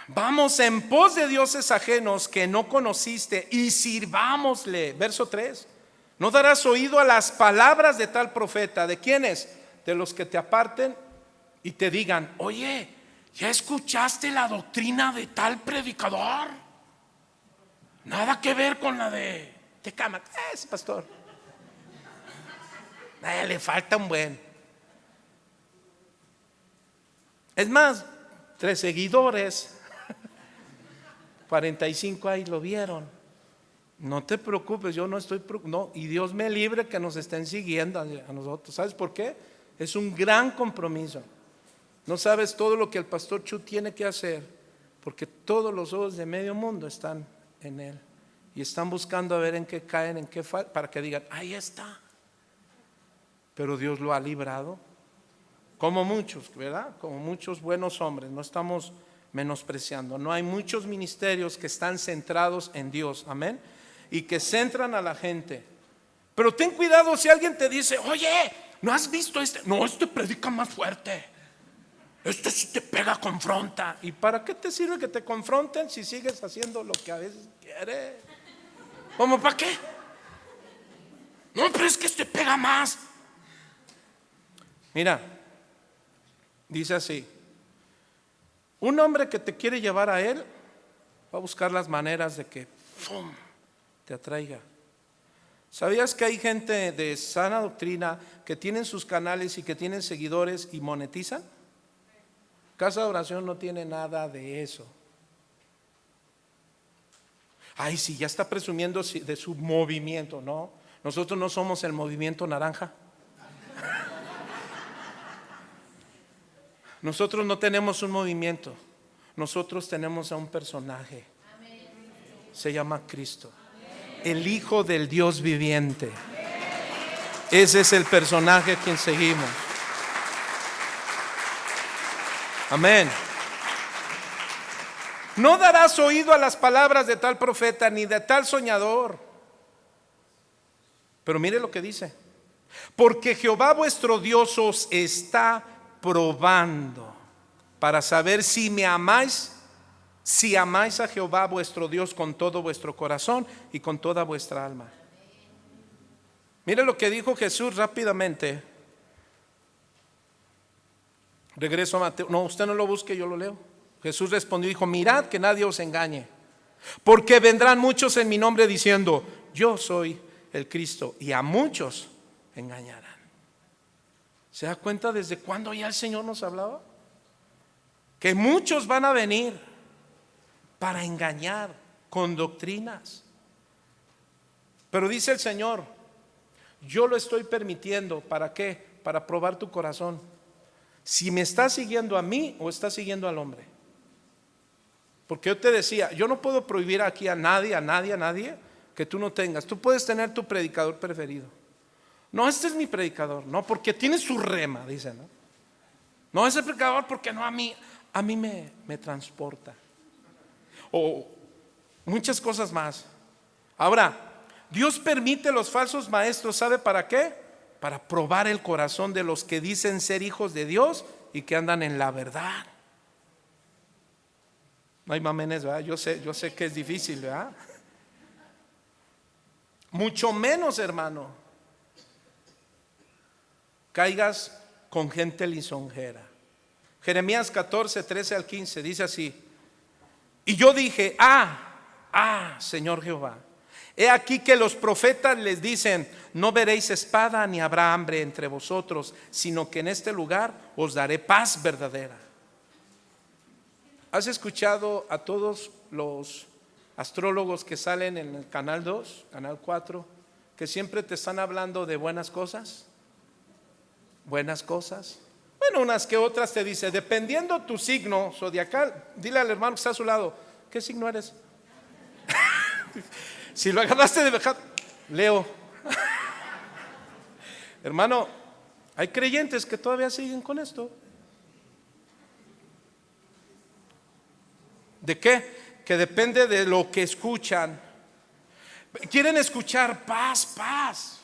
Vamos en pos de dioses ajenos que no conociste y sirvámosle. Verso 3. No darás oído a las palabras de tal profeta. ¿De quiénes? De los que te aparten y te digan: oye, ¿ya escuchaste la doctrina de tal predicador? Nada que ver con la de Tecámac. Ese pastor le falta un buen. Es más, 3 seguidores, 45 ahí lo vieron. No te preocupes, yo no estoy no, y Dios me libre que nos estén siguiendo a nosotros. ¿Sabes por qué? Es un gran compromiso. No sabes todo lo que el pastor Chu tiene que hacer, porque todos los ojos de medio mundo están en él y están buscando a ver en qué caen, en qué fallan, para que digan: ahí está. Pero Dios lo ha librado, como muchos, ¿verdad? Como muchos buenos hombres. No estamos menospreciando. No hay muchos ministerios que están centrados en Dios, amén, y que centran a la gente. Pero ten cuidado si alguien te dice: oye, ¿no has visto este? No, este predica más fuerte, este sí te pega, confronta. ¿Y para qué te sirve que te confronten si sigues haciendo lo que a veces quieres? ¿Cómo para qué? No, pero es que este pega más. Mira, dice así: un hombre que te quiere llevar a él va a buscar las maneras de que ¡fum!, te atraiga. ¿Sabías que hay gente de sana doctrina que tienen sus canales y que tienen seguidores y monetizan? Casa de Oración no tiene nada de eso. Ay, sí, ya está presumiendo de su movimiento. No, nosotros no somos el movimiento naranja. Nosotros no tenemos un movimiento, nosotros tenemos a un personaje. Se llama Cristo, el Hijo del Dios viviente. Ese es el personaje a quien seguimos. Amén. No darás oído a las palabras de tal profeta ni de tal soñador. Pero mire lo que dice: porque Jehová vuestro Dios os está probando para saber si me amáis, si amáis a Jehová vuestro Dios con todo vuestro corazón y con toda vuestra alma. Mire lo que dijo Jesús rápidamente. Regreso a Mateo. No, usted no lo busque, yo lo leo. Jesús respondió y dijo: mirad que nadie os engañe, porque vendrán muchos en mi nombre diciendo: yo soy el Cristo, y a muchos engañarán. ¿Se da cuenta desde cuándo ya el Señor nos hablaba? Que muchos van a venir para engañar con doctrinas. Pero dice el Señor: yo lo estoy permitiendo. ¿Para qué? Para probar tu corazón. Si me estás siguiendo a mí o estás siguiendo al hombre. Porque yo te decía, yo no puedo prohibir aquí a nadie que tú no tengas. Tú puedes tener tu predicador preferido. No, este es mi predicador. No, porque tiene su rema, dice, ¿no? No, ese predicador porque no, a mí me transporta. O muchas cosas más. Ahora, Dios permite los falsos maestros, ¿sabe para qué? Para probar el corazón de los que dicen ser hijos de Dios y que andan en la verdad. No hay mamenes, ¿verdad? Yo sé que es difícil, ¿verdad? Mucho menos, hermano, caigas con gente lisonjera, Jeremías 14, 13 al 15, dice así: y yo dije, Señor Jehová, he aquí que los profetas les dicen: no veréis espada ni habrá hambre entre vosotros, sino que en este lugar os daré paz verdadera. ¿Has escuchado a todos los astrólogos que salen en el canal 2, canal 4, que siempre te están hablando de buenas cosas? Buenas cosas. Bueno, unas que otras te dice, dependiendo tu signo zodiacal, dile al hermano que está a su lado, ¿qué signo eres? Si lo agarraste de dejar, Leo. Hermano, hay creyentes que todavía siguen con esto. ¿De qué? Que depende de lo que escuchan. Quieren escuchar paz, paz.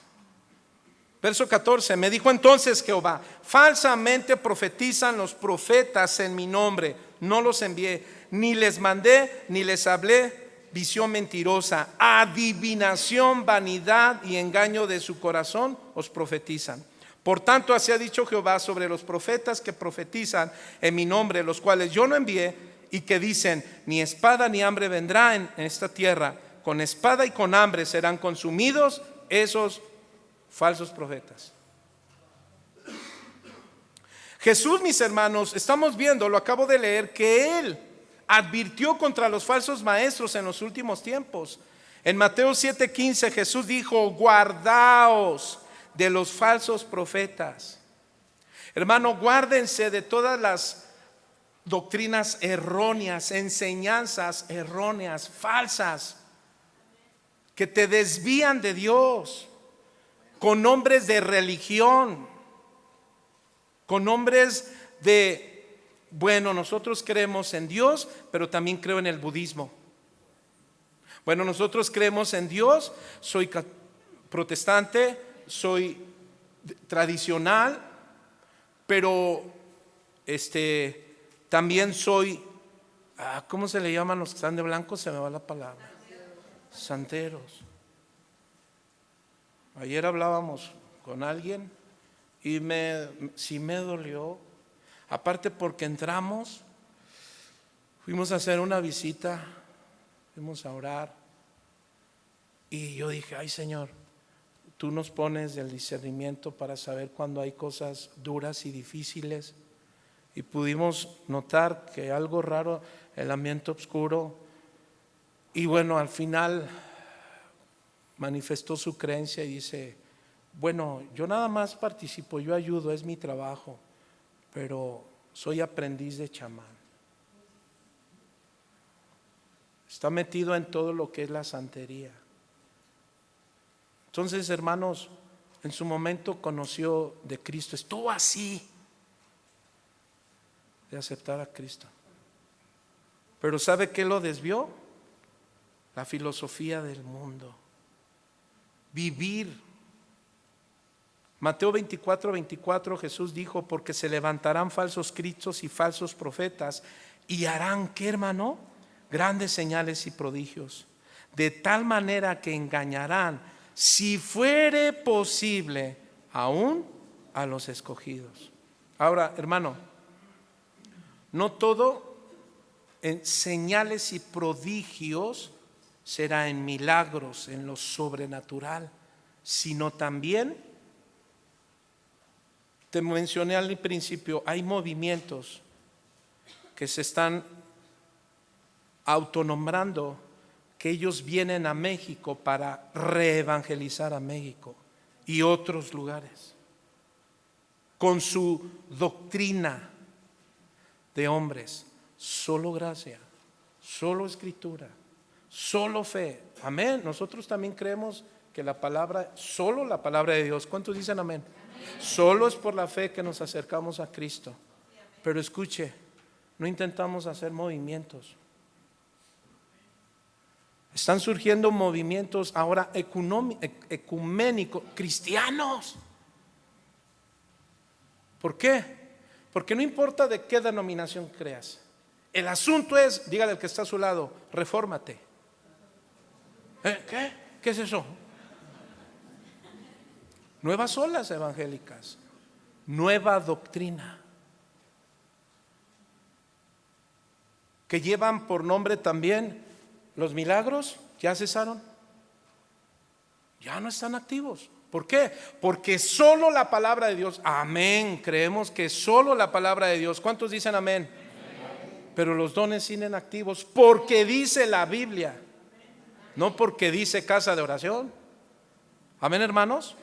Verso 14, me dijo entonces Jehová: falsamente profetizan los profetas en mi nombre, no los envié, ni les mandé, ni les hablé visión mentirosa. Adivinación, vanidad y engaño de su corazón os profetizan. Por tanto, así ha dicho Jehová sobre los profetas que profetizan en mi nombre, los cuales yo no envié, y que dicen: ni espada ni hambre vendrá en esta tierra, con espada y con hambre serán consumidos esos falsos profetas. Jesús, mis hermanos, estamos viendo, lo acabo de leer, que Él advirtió contra los falsos maestros en los últimos tiempos. En Mateo 7:15 Jesús dijo: guardaos de los falsos profetas. Hermano, guárdense de todas las doctrinas erróneas, enseñanzas erróneas, falsas, que te desvían de Dios, con nombres de religión, con nombres de, bueno, nosotros creemos en Dios, pero también creo en el budismo. Bueno, nosotros creemos en Dios, soy protestante, soy tradicional, pero también soy, ¿cómo se le llaman los que están de blanco? Se me va la palabra. Santeros. Ayer hablábamos con alguien y sí me dolió. Aparte porque entramos, fuimos a hacer una visita, fuimos a orar, y yo dije: ay Señor, tú nos pones el discernimiento para saber cuando hay cosas duras y difíciles. Y pudimos notar que algo raro, el ambiente oscuro, y bueno, al final manifestó su creencia y dice: bueno, yo nada más participo, yo ayudo, es mi trabajo, pero soy aprendiz de chamán. Está metido en todo lo que es la santería. Entonces, hermanos, en su momento conoció de Cristo, estuvo así de aceptar a Cristo. Pero ¿sabe qué lo desvió? La filosofía del mundo. Vivir. Mateo 24:24 Jesús dijo: porque se levantarán falsos cristos y falsos profetas, y harán, ¿qué, hermano? Grandes señales y prodigios, de tal manera que engañarán, si fuere posible, aún a los escogidos. Ahora, hermano, no todo en señales y prodigios será en milagros, en lo sobrenatural, sino también, te mencioné al principio, hay movimientos que se están autonombrando que ellos vienen a México para reevangelizar a México y otros lugares, con su doctrina de hombres: solo gracia, solo escritura, solo fe. Amén. Nosotros también creemos que la palabra, solo la palabra de Dios. ¿Cuántos dicen amén? Solo es por la fe que nos acercamos a Cristo. Pero escuche, no intentamos hacer movimientos. Están surgiendo movimientos ahora ecuménicos, cristianos. ¿Por qué? Porque no importa de qué denominación creas. El asunto es, dígale al que está a su lado: refórmate. ¿Qué? ¿Qué es eso? Nuevas olas evangélicas, nueva doctrina. que llevan por nombre también los milagros, ya cesaron, ya no están activos. ¿Por qué? Porque solo la palabra de Dios, amén, creemos que solo la palabra de Dios. ¿Cuántos dicen amén? Pero los dones siguen activos porque dice la Biblia, no porque dice casa de oración. Amén, hermanos.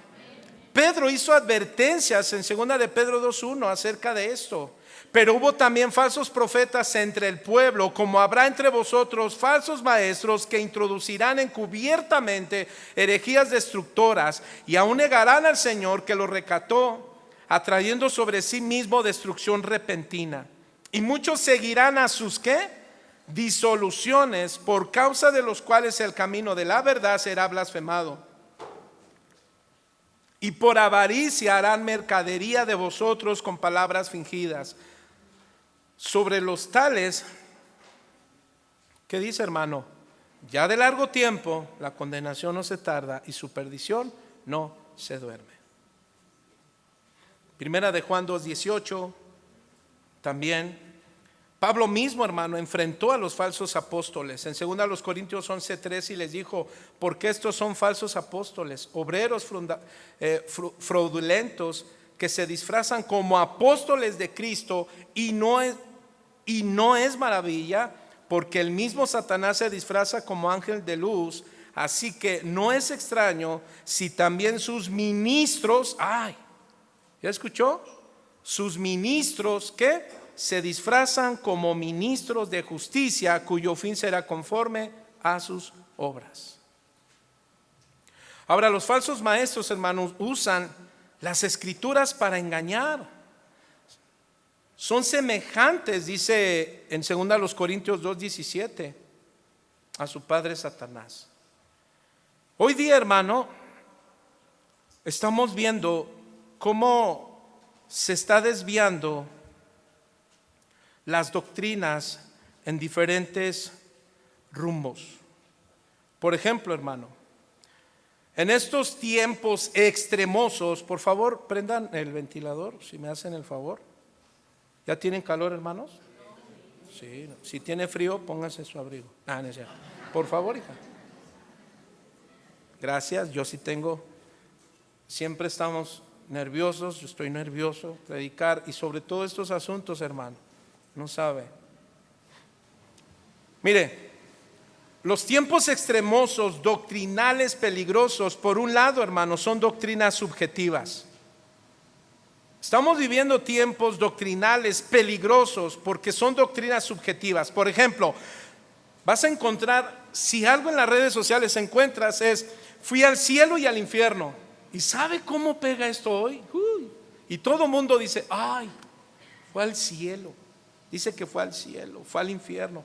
Pedro hizo advertencias en 2 de Pedro 2:1 acerca de esto. Pero hubo también falsos profetas entre el pueblo, como habrá entre vosotros falsos maestros que introducirán encubiertamente herejías destructoras, y aún negarán al Señor que los rescató, atrayendo sobre sí mismo destrucción repentina. Y muchos seguirán a sus ¿qué? Disoluciones, por causa de los cuales el camino de la verdad será blasfemado. Y por avaricia harán mercadería de vosotros con palabras fingidas. Sobre los tales, ¿qué dice, hermano? Ya de largo tiempo la condenación no se tarda y su perdición no se duerme. Primera de Juan 2:18 también. Pablo mismo, hermano, enfrentó a los falsos apóstoles en 2 Corintios 11:3 y les dijo: porque estos son falsos apóstoles, obreros fraudulentos, que se disfrazan como apóstoles de Cristo, y no es maravilla, porque el mismo Satanás se disfraza como ángel de luz. Así que no es extraño si también sus ministros, ¿ya escuchó? Sus ministros, ¿qué? Se disfrazan como ministros de justicia, cuyo fin será conforme a sus obras. Ahora, los falsos maestros, hermanos, usan las escrituras para engañar. Son semejantes, dice en 2 Corintios 2:17, a su padre Satanás. Hoy día, hermano, estamos viendo cómo se está desviando las doctrinas en diferentes rumbos. Por ejemplo, hermano, en estos tiempos extremosos, por favor, prendan el ventilador, si me hacen el favor. ¿Ya tienen calor, hermanos? Sí. Si tiene frío, pónganse su abrigo. No es cierto. Por favor, hija. Gracias, yo sí tengo. Siempre estamos nerviosos, yo estoy nervioso, predicar, y sobre todo estos asuntos, hermano. No sabe. Mire, los tiempos extremosos, doctrinales, peligrosos, por un lado, hermanos, son doctrinas subjetivas. Estamos viviendo tiempos doctrinales peligrosos porque son doctrinas subjetivas. Por ejemplo, vas a encontrar, si algo en las redes sociales encuentras es: fui al cielo y al infierno. ¿Y sabe cómo pega esto hoy? Y todo el mundo dice: ay, fue al cielo. Dice que fue al cielo, fue al infierno.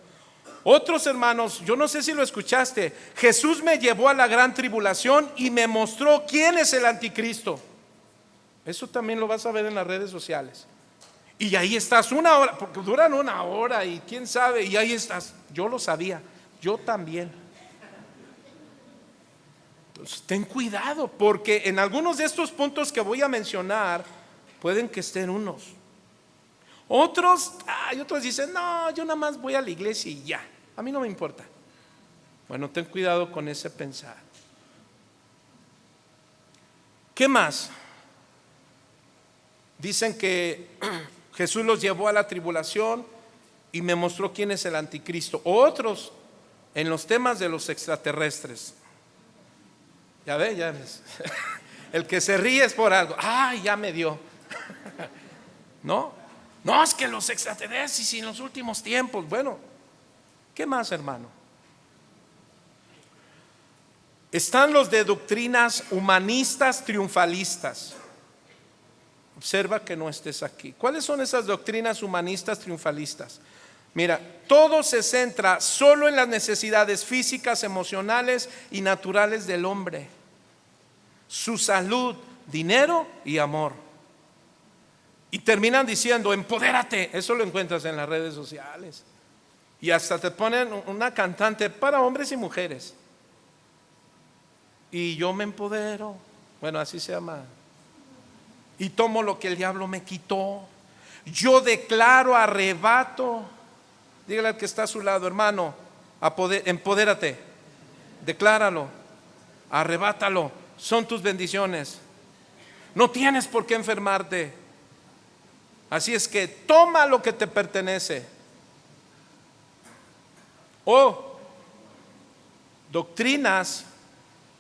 Otros, hermanos, yo no sé si lo escuchaste: Jesús me llevó a la gran tribulación y me mostró quién es el anticristo. Eso también lo vas a ver en las redes sociales. Y ahí estás 1 hora, porque duran 1 hora y quién sabe, y ahí estás. Yo lo sabía, yo también. Entonces, ten cuidado, porque en algunos de estos puntos que voy a mencionar pueden que estén unos. Otros dicen: no, yo nada más voy a la iglesia y ya, a mí no me importa. Bueno, ten cuidado con ese pensar. ¿Qué más? Dicen que Jesús los llevó a la tribulación y me mostró quién es el anticristo. Otros en los temas de los extraterrestres. Ya ves, ya ves. El que se ríe es por algo. Ya me dio. No, es que los extraterrestres y en los últimos tiempos. Bueno, ¿qué más, hermano? Están los de doctrinas humanistas triunfalistas. Observa que no estés aquí. ¿Cuáles son esas doctrinas humanistas triunfalistas? Mira, todo se centra solo en las necesidades físicas, emocionales y naturales del hombre: su salud, dinero y amor. Y terminan diciendo: empodérate. Eso lo encuentras en las redes sociales. Y hasta te ponen una cantante para hombres y mujeres. Y yo me empodero. Bueno, así se llama. Y tomo lo que el diablo me quitó. Yo declaro, arrebato. Dígale al que está a su lado, hermano, empodérate, decláralo, arrebátalo, son tus bendiciones. No tienes por qué enfermarte. Así es que toma lo que te pertenece. O doctrinas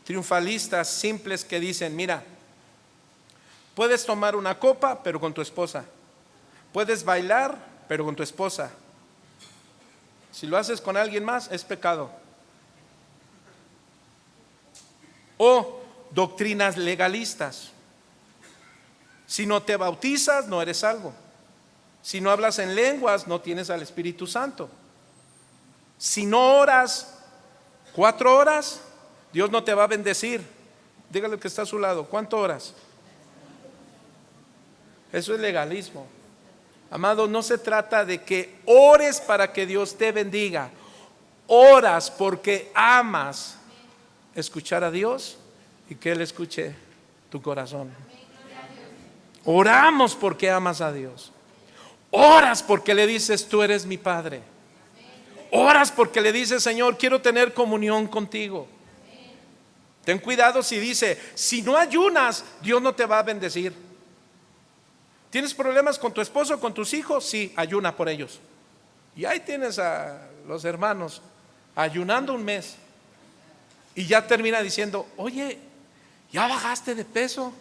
triunfalistas simples que dicen, mira, puedes tomar una copa pero con tu esposa, puedes bailar pero con tu esposa, si lo haces con alguien más es pecado. O doctrinas legalistas, si no te bautizas no eres salvo, si no hablas en lenguas no tienes al Espíritu Santo, si no oras 4 horas Dios no te va a bendecir. Dígale al que está a su lado, ¿cuánto oras? Eso es legalismo. Amado, no se trata de que ores para que Dios te bendiga. Oras porque amas escuchar a Dios y que Él escuche tu corazón. Oramos porque amas a Dios. Oras porque le dices, tú eres mi Padre. Oras porque le dices, Señor, quiero tener comunión contigo. Ten cuidado si dice, si no ayunas, Dios no te va a bendecir. ¿Tienes problemas con tu esposo, con tus hijos? Sí, ayuna por ellos. Y ahí tienes a los hermanos ayunando un mes. Y ya termina diciendo, oye, ¿ya bajaste de peso?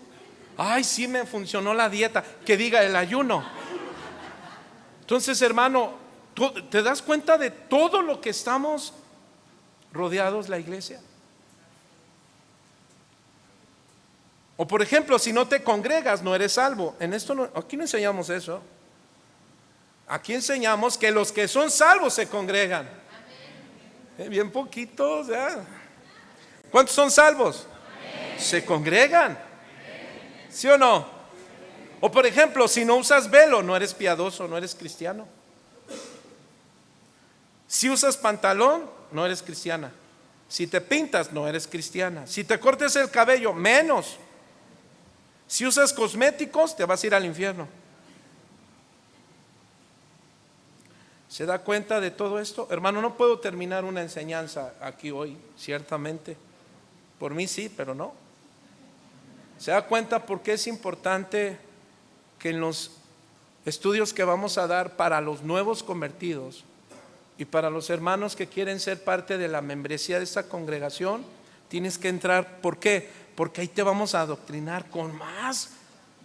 Ay, sí me funcionó la dieta. Que diga el ayuno. Entonces, hermano, ¿te das cuenta de todo lo que estamos rodeados la iglesia? O por ejemplo, si no te congregas, no eres salvo. Aquí no enseñamos eso. Aquí enseñamos que los que son salvos se congregan. Bien poquitos, ¿ya? ¿Cuántos son salvos? Se congregan. ¿Sí o no? O por ejemplo, si no usas velo, no eres piadoso, no eres cristiano. Si usas pantalón, no eres cristiana. Si te pintas, no eres cristiana. Si te cortes el cabello, menos. Si usas cosméticos, te vas a ir al infierno. ¿Se da cuenta de todo esto? Hermano, no puedo terminar una enseñanza aquí hoy, ciertamente. Por mí sí, pero no. ¿Se da cuenta por qué es importante que en los estudios que vamos a dar para los nuevos convertidos y para los hermanos que quieren ser parte de la membresía de esta congregación, tienes que entrar? ¿Por qué? Porque ahí te vamos a adoctrinar con más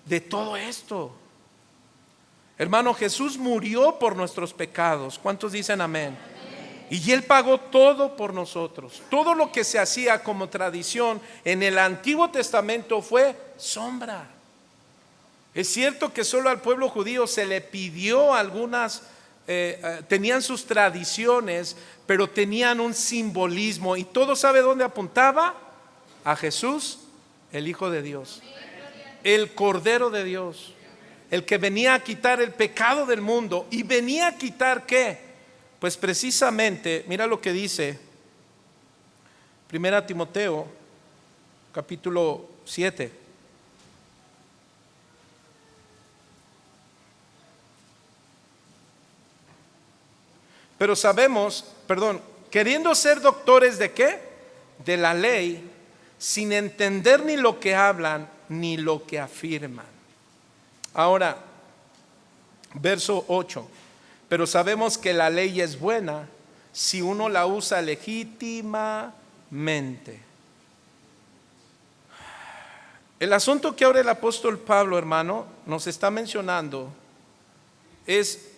de todo esto. Hermano, Jesús murió por nuestros pecados. ¿Cuántos dicen amén? Y Él pagó todo por nosotros. Todo lo que se hacía como tradición en el Antiguo Testamento fue sombra. Es cierto que solo al pueblo judío se le pidió algunas, tenían sus tradiciones, pero tenían un simbolismo. ¿Y todo sabe dónde apuntaba? A Jesús, el Hijo de Dios, el Cordero de Dios, el que venía a quitar el pecado del mundo. ¿Y venía a quitar qué? Pues precisamente, mira lo que dice 1 Timoteo capítulo 7. Pero sabemos, queriendo ser doctores de qué? De la ley, sin entender ni lo que hablan ni lo que afirman. Ahora, verso 8. Pero sabemos que la ley es buena si uno la usa legítimamente. El asunto que ahora el apóstol Pablo, hermano, nos está mencionando es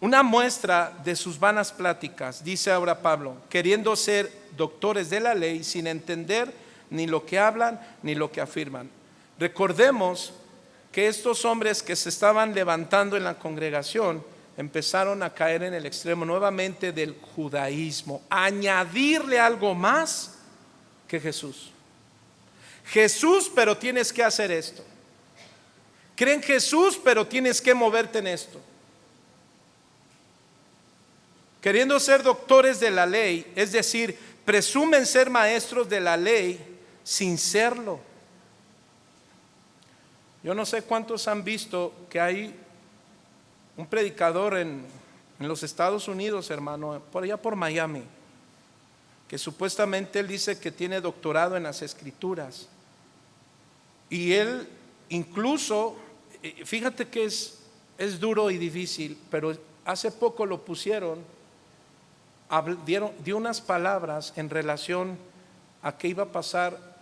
una muestra de sus vanas pláticas. Dice ahora Pablo, queriendo ser doctores de la ley sin entender ni lo que hablan ni lo que afirman. Recordemos que estos hombres que se estaban levantando en la congregación empezaron a caer en el extremo nuevamente del judaísmo, añadirle algo más que Jesús. Jesús, pero tienes que hacer esto. Creen Jesús, pero tienes que moverte en esto. Queriendo ser doctores de la ley, es decir, presumen ser maestros de la ley sin serlo. Yo no sé cuántos han visto que hay un predicador en en los Estados Unidos, hermano, por allá por Miami, que supuestamente él dice que tiene doctorado en las escrituras. Y él incluso, fíjate que es duro y difícil, pero hace poco lo pusieron, dio unas palabras en relación a qué iba a pasar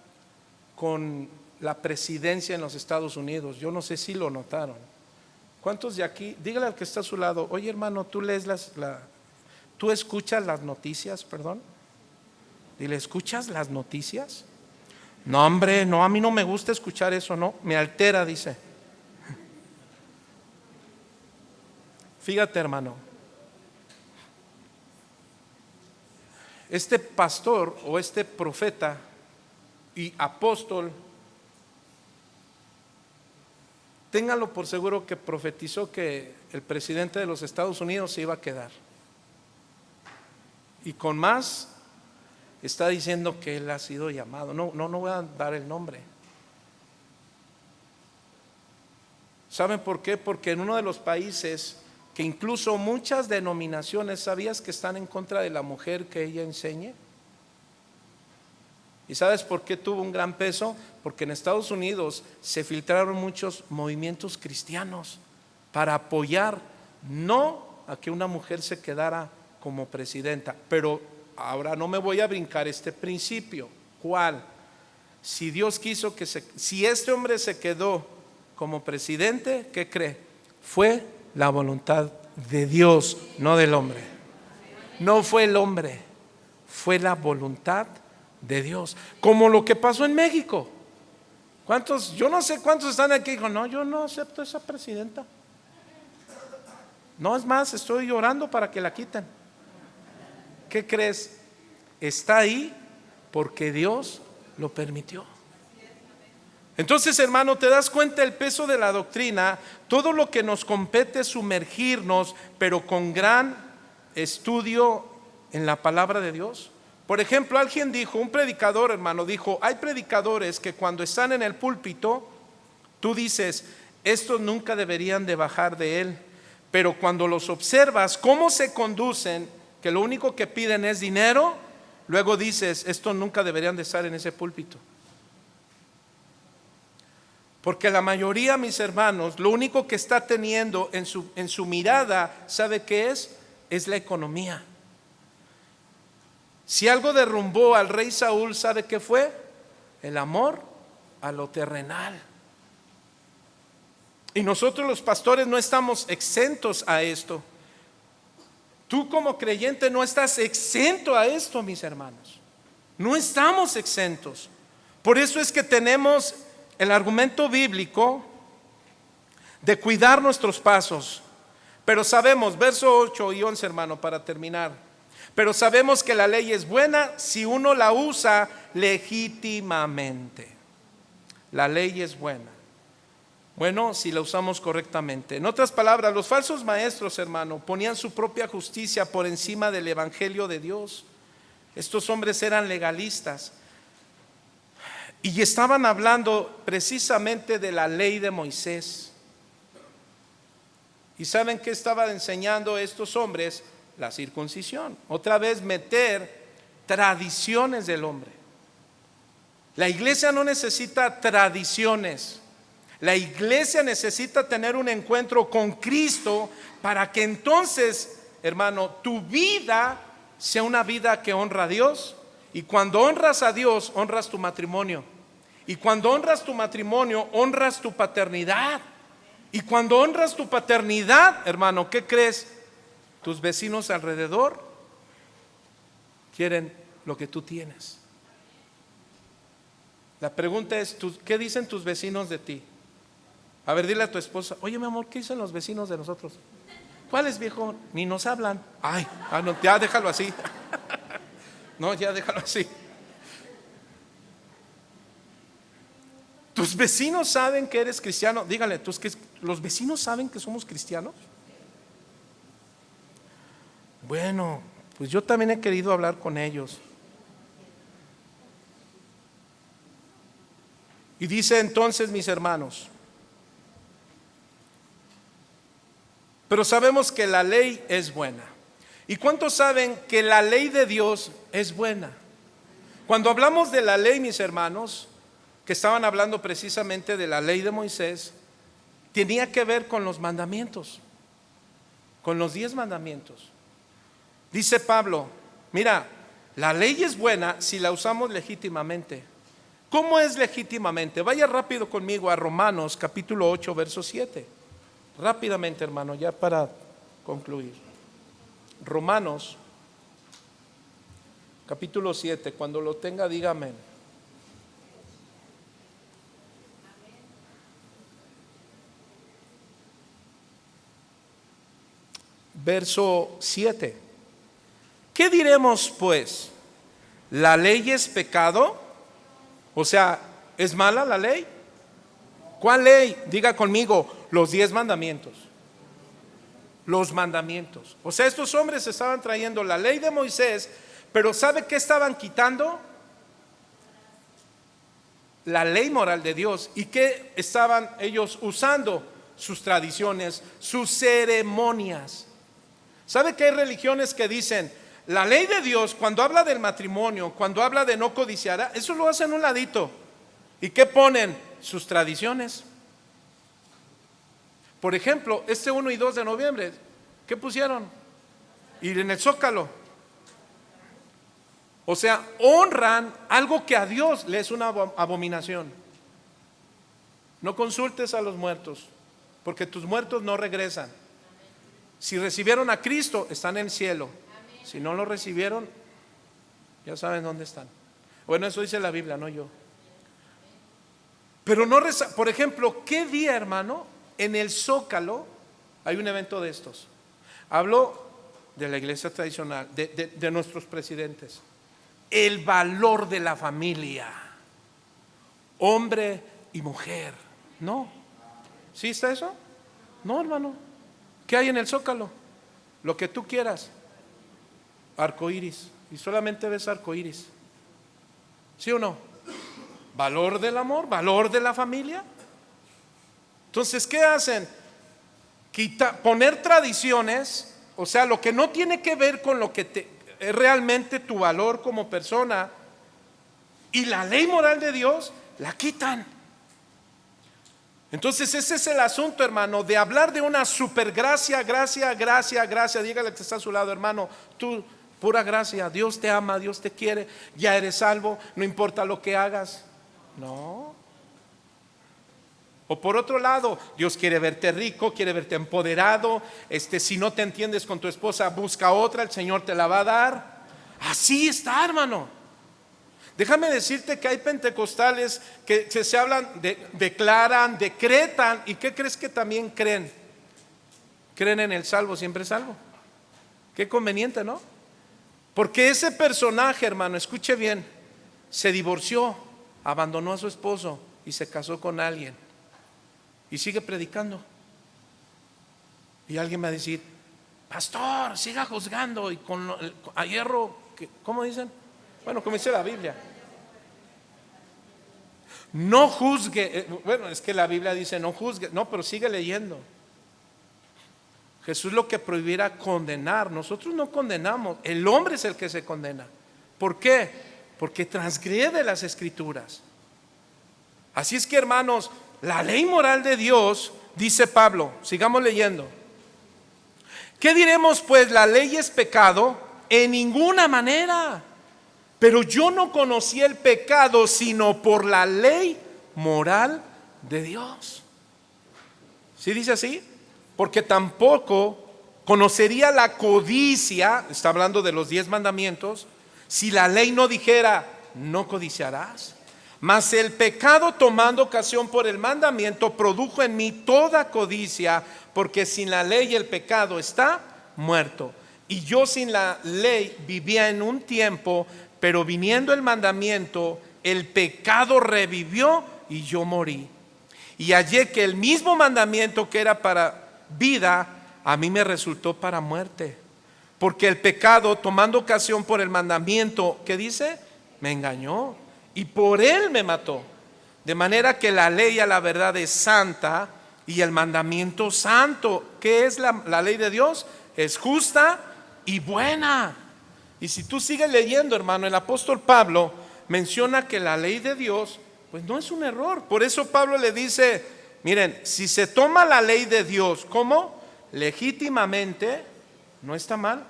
con la presidencia en los Estados Unidos. Yo no sé si lo notaron. ¿Cuántos de aquí? Dígale al que está a su lado: oye, hermano, tú lees tú escuchas las noticias, perdón. Dile: ¿escuchas las noticias? No, hombre, no, a mí no me gusta escuchar eso, no, me altera, dice. Fíjate, hermano, este pastor o este profeta y apóstol, ténganlo por seguro que profetizó que el presidente de los Estados Unidos se iba a quedar. Y con más, está diciendo que él ha sido llamado. No voy a dar el nombre. ¿Saben por qué? Porque en uno de los países que incluso muchas denominaciones, ¿sabías que están en contra de la mujer que ella enseñe? ¿Y sabes por qué tuvo un gran peso? Porque en Estados Unidos se filtraron muchos movimientos cristianos para apoyar no a que una mujer se quedara como presidenta. Pero ahora no me voy a brincar este principio. ¿Cuál? Si Dios quiso si este hombre se quedó como presidente, ¿qué cree? Fue la voluntad de Dios, no del hombre. No fue el hombre, fue la voluntad de Dios. Como lo que pasó en México. ¿Cuántos? Yo no sé cuántos están aquí y dijo: no, yo no acepto esa presidenta. No, es más, estoy orando para que la quiten. ¿Qué crees? Está ahí porque Dios lo permitió. Entonces, hermano, ¿te das cuenta el peso de la doctrina? Todo lo que nos compete es sumergirnos, pero con gran estudio en la palabra de Dios. Por ejemplo, alguien dijo, un predicador, hermano, dijo: hay predicadores que cuando están en el púlpito, tú dices, estos nunca deberían de bajar de él, pero cuando los observas cómo se conducen, que lo único que piden es dinero, luego dices, estos nunca deberían de estar en ese púlpito. Porque la mayoría, mis hermanos, lo único que está teniendo en su mirada, ¿sabe qué es? Es la economía. Si algo derrumbó al rey Saúl, ¿sabe qué fue? El amor a lo terrenal. Y nosotros los pastores no estamos exentos a esto. Tú como creyente no estás exento a esto, mis hermanos. No estamos exentos. Por eso es que tenemos el argumento bíblico de cuidar nuestros pasos. Pero sabemos, verso 8 y 11, hermano, para terminar. Pero sabemos que la ley es buena si uno la usa legítimamente. La ley es buena. Bueno, si la usamos correctamente. En otras palabras, los falsos maestros, hermano, ponían su propia justicia por encima del evangelio de Dios. Estos hombres eran legalistas y estaban hablando precisamente de la ley de Moisés. ¿Y saben qué estaban enseñando estos hombres? La circuncisión. Otra vez meter tradiciones del hombre. La iglesia no necesita tradiciones. La iglesia necesita tener un encuentro con Cristo para que entonces, hermano, tu vida sea una vida que honra a Dios. Y cuando honras a Dios, honras tu matrimonio. Y cuando honras tu matrimonio, honras tu paternidad. Y cuando honras tu paternidad, hermano, ¿qué crees? Tus vecinos alrededor quieren lo que tú tienes. La pregunta es, ¿qué dicen tus vecinos de ti? A ver, dile a tu esposa: oye, mi amor, ¿qué dicen los vecinos de nosotros? ¿Cuáles, viejo? Ni nos hablan. Ay, no, ya déjalo así. No, ya déjalo así. ¿Tus vecinos saben que eres cristiano? Dígale, ¿los vecinos saben que somos cristianos? Bueno, pues yo también he querido hablar con ellos. Y dice entonces, mis hermanos, pero sabemos que la ley es buena. ¿Y cuántos saben que la ley de Dios es buena? Cuando hablamos de la ley, mis hermanos, que estaban hablando precisamente de la ley de Moisés, tenía que ver con los mandamientos, con los 10 mandamientos. Dice Pablo, mira, la ley es buena si la usamos legítimamente. ¿Cómo es legítimamente? Vaya rápido conmigo a Romanos capítulo 8, verso 7. Rápidamente, hermano, ya para concluir. Romanos capítulo 7, cuando lo tenga, diga amén. Verso 7. ¿Qué diremos pues? ¿La ley es pecado? O sea, ¿es mala la ley? ¿Cuál ley? Diga conmigo, los 10 mandamientos. Los mandamientos. O sea, estos hombres estaban trayendo la ley de Moisés, pero ¿sabe qué estaban quitando? La ley moral de Dios. ¿Y qué estaban ellos usando? Sus tradiciones, sus ceremonias. ¿Sabe que hay religiones que dicen, la ley de Dios, cuando habla del matrimonio, cuando habla de no codiciar, eso lo hacen a un ladito? ¿Y qué ponen? Sus tradiciones. Por ejemplo, este 1 y 2 de noviembre, ¿qué pusieron? Ir en el Zócalo. O sea, honran algo que a Dios le es una abominación. No consultes a los muertos, porque tus muertos no regresan. Si recibieron a Cristo, están en el cielo. Si no lo recibieron, ya saben dónde están. Bueno, eso dice la Biblia, no yo. Pero no reza. Por ejemplo, ¿qué día, hermano? En el Zócalo hay un evento de estos. Hablo de la iglesia tradicional, de nuestros presidentes. El valor de la familia, hombre y mujer. No. ¿Sí está eso? No, hermano. ¿Qué hay en el Zócalo? Lo que tú quieras. Arcoíris. Y solamente ves arcoíris. ¿Sí o no? Valor del amor, valor de la familia. Entonces, ¿qué hacen? Poner tradiciones, o sea, lo que no tiene que ver con lo que es realmente tu valor como persona, y la ley moral de Dios la quitan. Entonces ese es el asunto, hermano, de hablar de una supergracia, gracia. Dígale que está a su lado, hermano, tú, pura gracia, Dios te ama, Dios te quiere, ya eres salvo, no importa lo que hagas. No. O por otro lado, Dios quiere verte rico, quiere verte empoderado. Si no te entiendes con tu esposa, busca otra, el Señor te la va a dar. Así está, hermano. Déjame decirte que hay pentecostales que se hablan, declaran, decretan. ¿Y qué crees que también creen? Creen en el salvo, siempre salvo. Qué conveniente, ¿no? Porque ese personaje, hermano, escuche bien, se divorció, abandonó a su esposo y se casó con alguien. Y sigue predicando. Y alguien va a decir, pastor, siga juzgando y a hierro, ¿cómo dicen? Bueno, como dice la Biblia. No juzgue. Bueno, es que la Biblia dice no juzgue. No, pero sigue leyendo. Jesús lo que prohibiera condenar. Nosotros no condenamos. El hombre es el que se condena. ¿Por qué? Porque transgrede las escrituras. Así es que, hermanos, la ley moral de Dios, dice Pablo, sigamos leyendo. ¿Qué diremos pues? ¿La ley es pecado? En ninguna manera. Pero yo no conocí el pecado sino por la ley moral de Dios. ¿Sí dice así? Porque tampoco conocería la codicia, está hablando de los 10 mandamientos, si la ley no dijera, no codiciarás. Mas el pecado, tomando ocasión por el mandamiento, produjo en mí toda codicia, porque sin la ley el pecado está muerto. Y yo sin la ley vivía en un tiempo, pero viniendo el mandamiento, el pecado revivió y yo morí. Y hallé que el mismo mandamiento que era para vida, a mí me resultó para muerte. Porque el pecado, tomando ocasión por el mandamiento, ¿qué dice? Me engañó y por él me mató. De manera que la ley a la verdad es santa y el mandamiento santo. ¿qué es la ley de Dios? Es justa y buena. Y si tú sigues leyendo, hermano, el apóstol Pablo menciona que la ley de Dios, pues no es un error. Por eso Pablo le dice, miren, si se toma la ley de Dios como legítimamente, no está mal.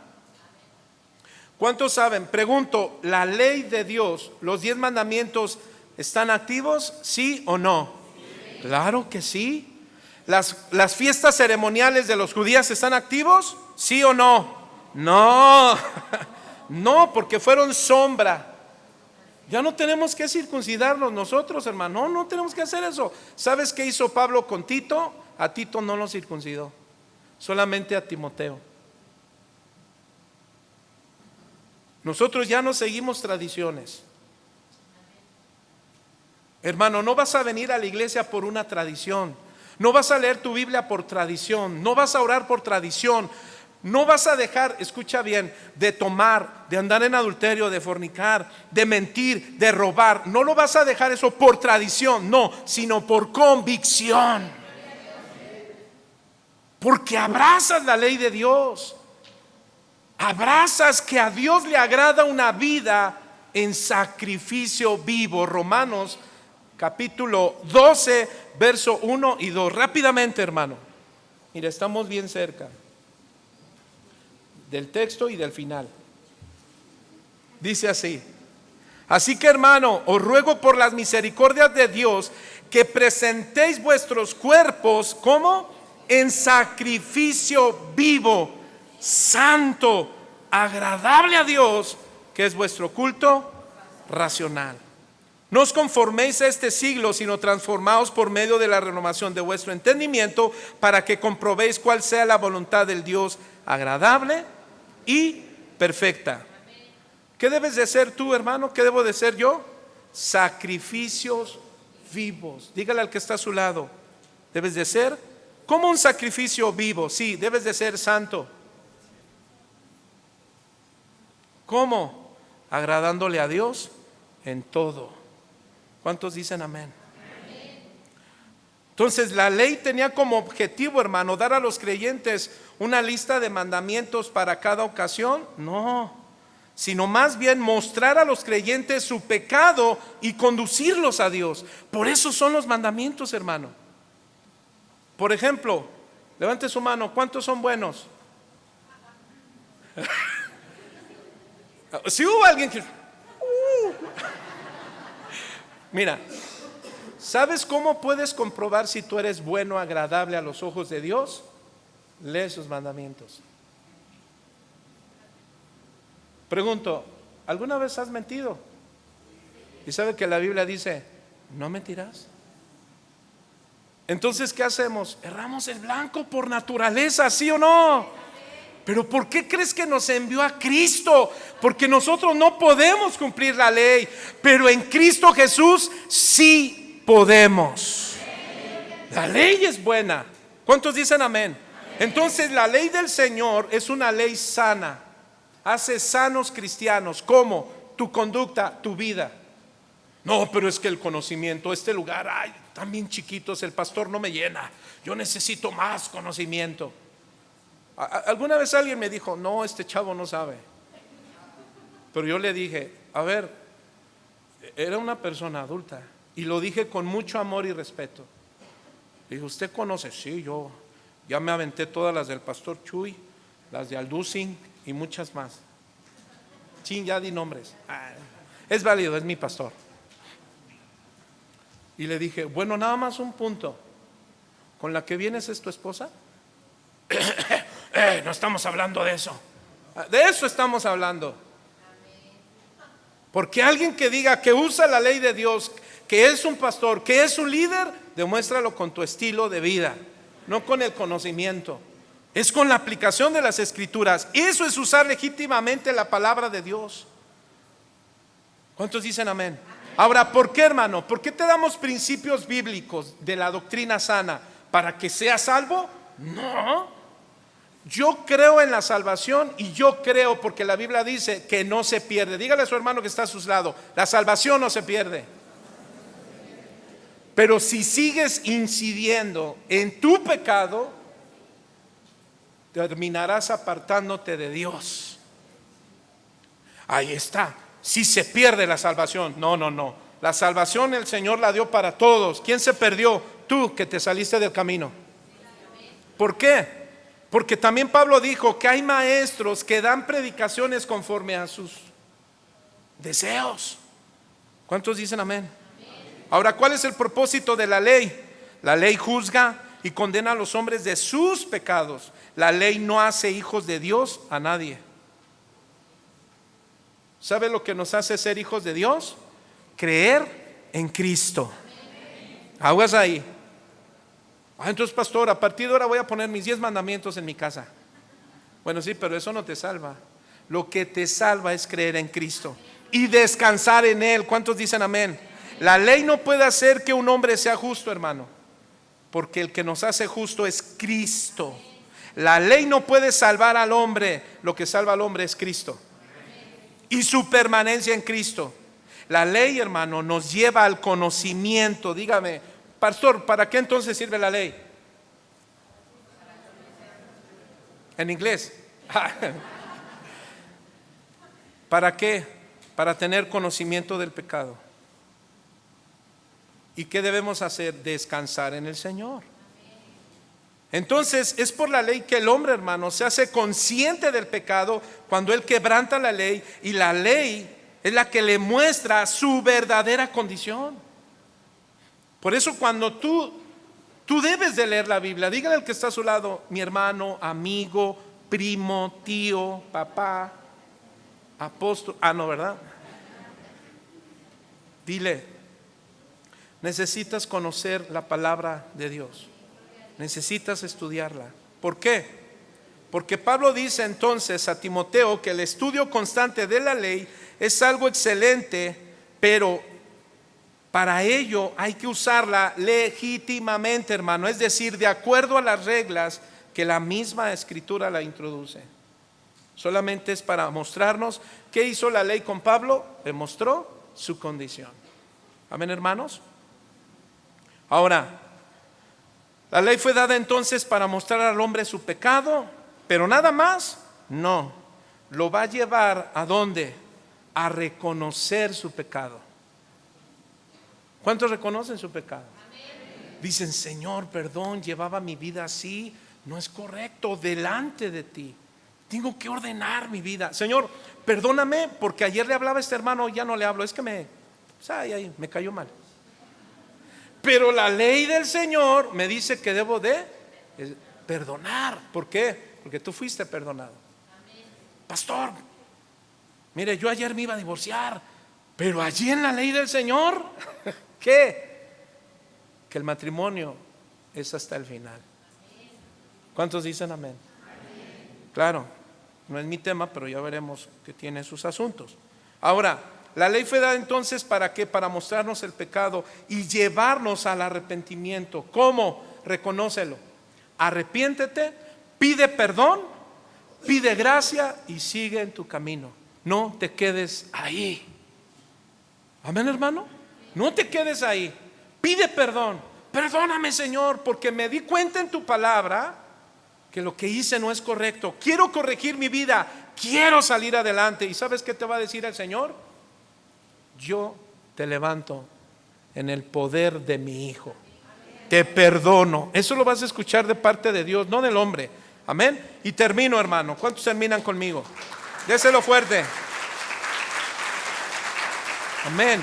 ¿Cuántos saben? Pregunto, ¿la ley de Dios, los 10 mandamientos, están activos? ¿Sí o no? Sí. Claro que sí. ¿Las fiestas ceremoniales de los judíos están activos? ¿Sí o no? No, no, porque fueron sombra. Ya no tenemos que circuncidarnos nosotros, hermano. No tenemos que hacer eso. ¿Sabes qué hizo Pablo con Tito? A Tito no lo circuncidó, solamente a Timoteo. Nosotros ya no seguimos tradiciones. Hermano, no vas a venir a la iglesia por una tradición. No vas a leer tu Biblia por tradición. No vas a orar por tradición. No vas a dejar, escucha bien, de tomar, de andar en adulterio, de fornicar, de mentir, de robar. No lo vas a dejar eso por tradición, no, sino por convicción. Porque abrazas la ley de Dios. Abrazas que a Dios le agrada una vida en sacrificio vivo. Romanos capítulo 12, verso 1 y 2. Rápidamente, hermano. Mira, estamos bien cerca del texto y del final. Dice así: así que, hermano, os ruego por las misericordias de Dios que presentéis vuestros cuerpos como en sacrificio vivo, santo, agradable a Dios, que es vuestro culto racional. No os conforméis a este siglo, sino transformaos por medio de la renovación de vuestro entendimiento, para que comprobéis cuál sea la voluntad del Dios agradable y perfecta. ¿Qué debes de ser tú, hermano? ¿Qué debo de ser yo? Sacrificios vivos. Dígale al que está a su lado, debes de ser como un sacrificio vivo. Sí, debes de ser santo. ¿Cómo? Agradándole a Dios en todo. ¿Cuántos dicen amén? Entonces la ley tenía como objetivo, hermano, dar a los creyentes una lista de mandamientos para cada ocasión. No, sino más bien mostrar a los creyentes su pecado y conducirlos a Dios. Por eso son los mandamientos, hermano. Por ejemplo, levante su mano, ¿cuántos son buenos? Si hubo alguien que... Mira, ¿sabes cómo puedes comprobar si tú eres bueno, agradable a los ojos de Dios? Lee sus mandamientos. Pregunto, ¿alguna vez has mentido? Y sabe que la Biblia dice, no mentirás. Entonces, ¿qué hacemos? Erramos el blanco por naturaleza, ¿sí o no? Pero ¿por qué crees que nos envió a Cristo? Porque nosotros no podemos cumplir la ley, pero en Cristo Jesús sí podemos. La ley es buena. ¿Cuántos dicen amén? Entonces la ley del Señor es una ley sana. Hace sanos cristianos. ¿Cómo? Tu conducta, tu vida. No, pero es que el conocimiento, este lugar, ay, están bien chiquitos, el pastor no me llena. Yo necesito más conocimiento. Alguna vez alguien me dijo, no, este chavo no sabe. Pero yo le dije, a ver, era una persona adulta, y lo dije con mucho amor y respeto. Le dije, ¿usted conoce? Sí, yo ya me aventé todas las del pastor Chuy, las de Alducin y muchas más. Chin, ya di nombres. Es válido, es mi pastor. Y le dije, bueno, nada más un punto. ¿Con la que vienes es tu esposa? No estamos hablando de eso. De eso estamos hablando. Porque alguien que diga que usa la ley de Dios, que es un pastor, que es un líder, demuéstralo con tu estilo de vida, no con el conocimiento. Es con la aplicación de las escrituras. Eso es usar legítimamente la palabra de Dios. ¿Cuántos dicen amén? Ahora, ¿por qué, hermano? ¿Por qué te damos principios bíblicos de la doctrina sana? ¿Para que seas salvo? No. Yo creo en la salvación, y yo creo porque la Biblia dice que no se pierde. Dígale a su hermano que está a su lado, la salvación no se pierde. Pero si sigues incidiendo en tu pecado, terminarás apartándote de Dios. Ahí está. Si se pierde la salvación. No. La salvación el Señor la dio para todos. ¿Quién se perdió? Tú que te saliste del camino. ¿Por qué? Porque también Pablo dijo que hay maestros que dan predicaciones conforme a sus deseos. ¿Cuántos dicen amén? Ahora, ¿cuál es el propósito de la ley? La ley juzga y condena a los hombres de sus pecados. La ley no hace hijos de Dios a nadie. ¿Sabe lo que nos hace ser hijos de Dios? Creer en Cristo. Aguas ahí. Entonces, pastor, a partir de ahora voy a poner mis 10 mandamientos en mi casa. Bueno, sí, pero eso no te salva. Lo que te salva es creer en Cristo y descansar en Él. ¿Cuántos dicen amén? La ley no puede hacer que un hombre sea justo, hermano, porque el que nos hace justo es Cristo. La ley no puede salvar al hombre. Lo que salva al hombre es Cristo y su permanencia en Cristo. La ley, hermano, nos lleva al conocimiento. Dígame, pastor, ¿para qué entonces sirve la ley? En inglés. ¿Para qué? Para tener conocimiento del pecado. ¿Y qué debemos hacer? Descansar en el Señor. Entonces es por la ley que el hombre, hermano, se hace consciente del pecado cuando él quebranta la ley, y la ley es la que le muestra su verdadera condición. Por eso cuando tú debes de leer la Biblia, dígale al que está a su lado, mi hermano, amigo, primo, tío, papá, apóstol, no, ¿verdad? Dile, necesitas conocer la palabra de Dios. Necesitas estudiarla. ¿Por qué? Porque Pablo dice entonces a Timoteo que el estudio constante de la ley es algo excelente, pero para ello hay que usarla legítimamente, hermano, es decir, de acuerdo a las reglas que la misma Escritura la introduce. Solamente es para mostrarnos qué hizo la ley con Pablo. Demostró su condición. Amén, hermanos. Ahora, la ley fue dada entonces para mostrar al hombre su pecado, pero nada más. No, lo va a llevar ¿a dónde? A reconocer su pecado. ¿Cuántos reconocen su pecado? Dicen, Señor, perdón, llevaba mi vida así, no es correcto delante de ti. Tengo que ordenar mi vida. Señor, perdóname porque ayer le hablaba a este hermano, ya no le hablo, es que me cayó mal. Pero la ley del Señor me dice que debo de perdonar. ¿Por qué? Porque tú fuiste perdonado. Pastor, mire, yo ayer me iba a divorciar, pero allí en la ley del Señor, ¿qué? Que el matrimonio es hasta el final. ¿Cuántos dicen amén? Claro, no es mi tema, pero ya veremos que tiene sus asuntos. Ahora, la ley fue dada entonces ¿para qué? Para mostrarnos el pecado y llevarnos al arrepentimiento. ¿Cómo? Reconócelo. Arrepiéntete, pide perdón, pide gracia y sigue en tu camino. No te quedes ahí. Amén, hermano. No te quedes ahí. Pide perdón. Perdóname, Señor, porque me di cuenta en tu palabra que lo que hice no es correcto. Quiero corregir mi vida. Quiero salir adelante. ¿Y sabes qué te va a decir el Señor? Yo te levanto en el poder de mi Hijo. Te perdono. Eso lo vas a escuchar de parte de Dios, no del hombre. Amén. Y termino, hermano. ¿Cuántos terminan conmigo? Déselo fuerte. Amén.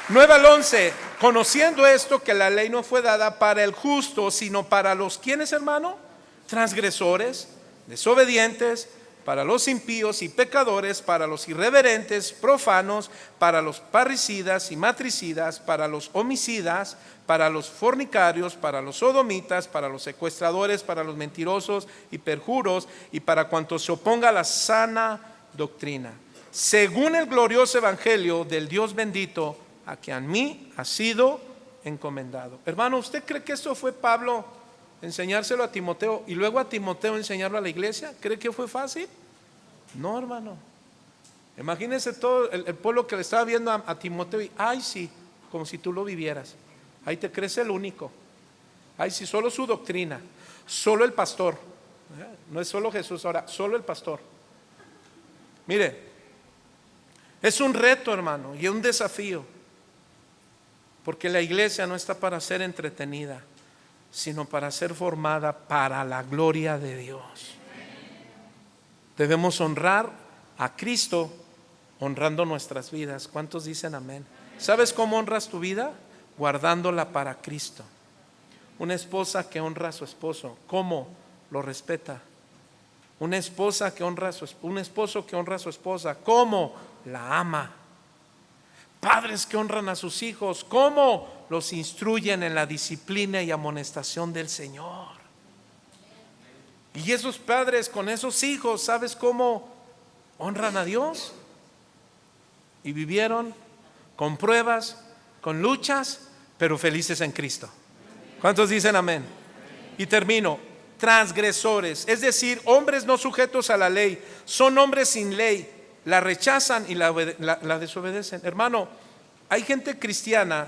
9 al 11. Conociendo esto, que la ley no fue dada para el justo, sino para los, ¿quiénes, hermano? Transgresores, desobedientes, para los impíos y pecadores, para los irreverentes, profanos, para los parricidas y matricidas, para los homicidas, para los fornicarios, para los sodomitas, para los secuestradores, para los mentirosos y perjuros, y para cuantos se oponga a la sana doctrina, según el glorioso evangelio del Dios bendito, a que a mí ha sido encomendado. Hermano, ¿usted cree que esto fue Pablo enseñárselo a Timoteo y luego a Timoteo enseñarlo a la iglesia? ¿Cree que fue fácil? No, hermano. Imagínese todo el pueblo que le estaba viendo a Timoteo y ay, sí, como si tú lo vivieras. Ahí te crees el único. Ay, sí, solo su doctrina. Solo el pastor. No es solo Jesús ahora, solo el pastor. Mire, es un reto, hermano, y un desafío, porque la iglesia no está para ser entretenida, sino para ser formada para la gloria de Dios. Debemos honrar a Cristo honrando nuestras vidas. ¿Cuántos dicen amén? ¿Sabes cómo honras tu vida? Guardándola para Cristo. Una esposa que honra a su esposo, ¿cómo? Lo respeta. Una esposa que honra a un esposo que honra a su esposa, ¿cómo? La ama. Padres que honran a sus hijos, ¿cómo? Los instruyen en la disciplina y amonestación del Señor. Y esos padres con esos hijos, ¿sabes cómo honran a Dios? Y vivieron con pruebas, con luchas, pero felices en Cristo. ¿Cuántos dicen amén? Y termino. Transgresores, es decir, hombres no sujetos a la ley, son hombres sin ley, la rechazan y la desobedecen. Hermano, hay gente cristiana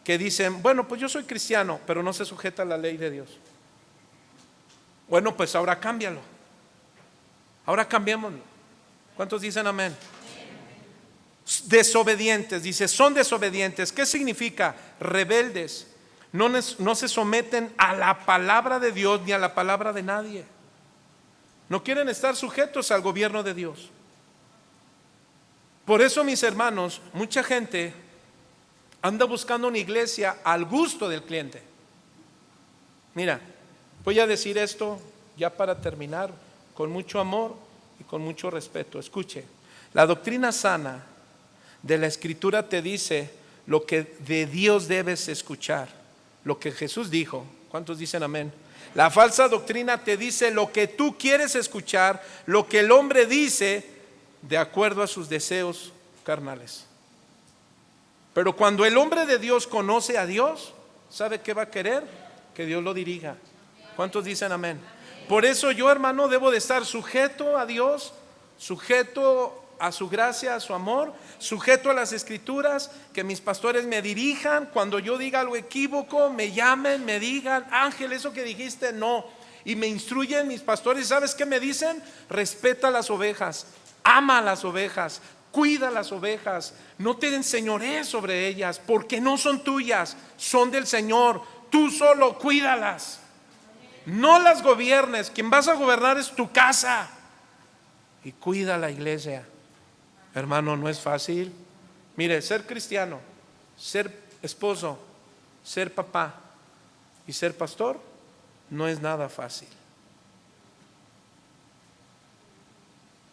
que dicen, bueno, pues yo soy cristiano, pero no se sujeta a la ley de Dios. Bueno, pues ahora cámbialo. Ahora cambiémoslo. ¿Cuántos dicen amén? Desobedientes, dice, son desobedientes. ¿Qué significa? Rebeldes. No se someten a la palabra de Dios ni a la palabra de nadie. No quieren estar sujetos al gobierno de Dios. Por eso, mis hermanos, mucha gente anda buscando una iglesia al gusto del cliente. Mira, voy a decir esto ya para terminar, con mucho amor y con mucho respeto. Escuche, la doctrina sana de la Escritura te dice lo que de Dios debes escuchar. Lo que Jesús dijo. ¿Cuántos dicen amén? La falsa doctrina te dice lo que tú quieres escuchar, lo que el hombre dice de acuerdo a sus deseos carnales. Pero cuando el hombre de Dios conoce a Dios, ¿sabe qué va a querer? Que Dios lo dirija. ¿Cuántos dicen amén? Por eso yo, hermano, debo de estar sujeto a Dios, sujeto a su gracia, a su amor, sujeto a las Escrituras, que mis pastores me dirijan. Cuando yo diga algo equívoco, me llamen, me digan, Ángel, eso que dijiste no, y me instruyen mis pastores. ¿Sabes qué me dicen? Respeta las ovejas, ama a las ovejas, cuida las ovejas, no te enseñorees sobre ellas, porque no son tuyas, son del Señor. Tú solo cuídalas, no las gobiernes. Quien vas a gobernar es tu casa, y cuida la iglesia. Hermano, no es fácil. Mire, ser cristiano, ser esposo, ser papá y ser pastor no es nada fácil.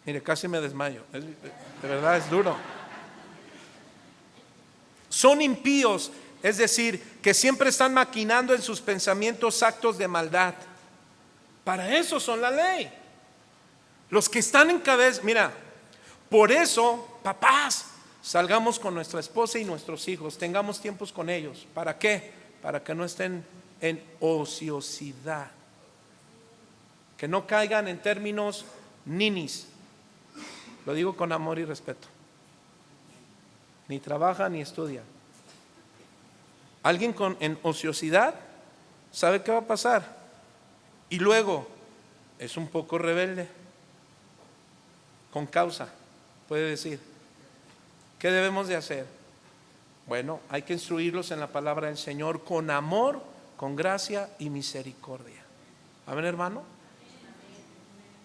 Mire, casi me desmayo. De verdad es duro. Son impíos, es decir, que siempre están maquinando en sus pensamientos actos de maldad. Para eso son la ley. Los que están en cabeza, mira, por eso, papás, salgamos con nuestra esposa y nuestros hijos, tengamos tiempos con ellos. ¿Para qué? Para que no estén en ociosidad, que no caigan en términos ninis. Lo digo con amor y respeto. Ni trabaja ni estudia. Alguien en ociosidad, ¿sabe qué va a pasar? Y luego es un poco rebelde, con causa. Puede decir, ¿qué debemos de hacer? Bueno, hay que instruirlos en la palabra del Señor con amor, con gracia y misericordia. ¿Amén, hermano?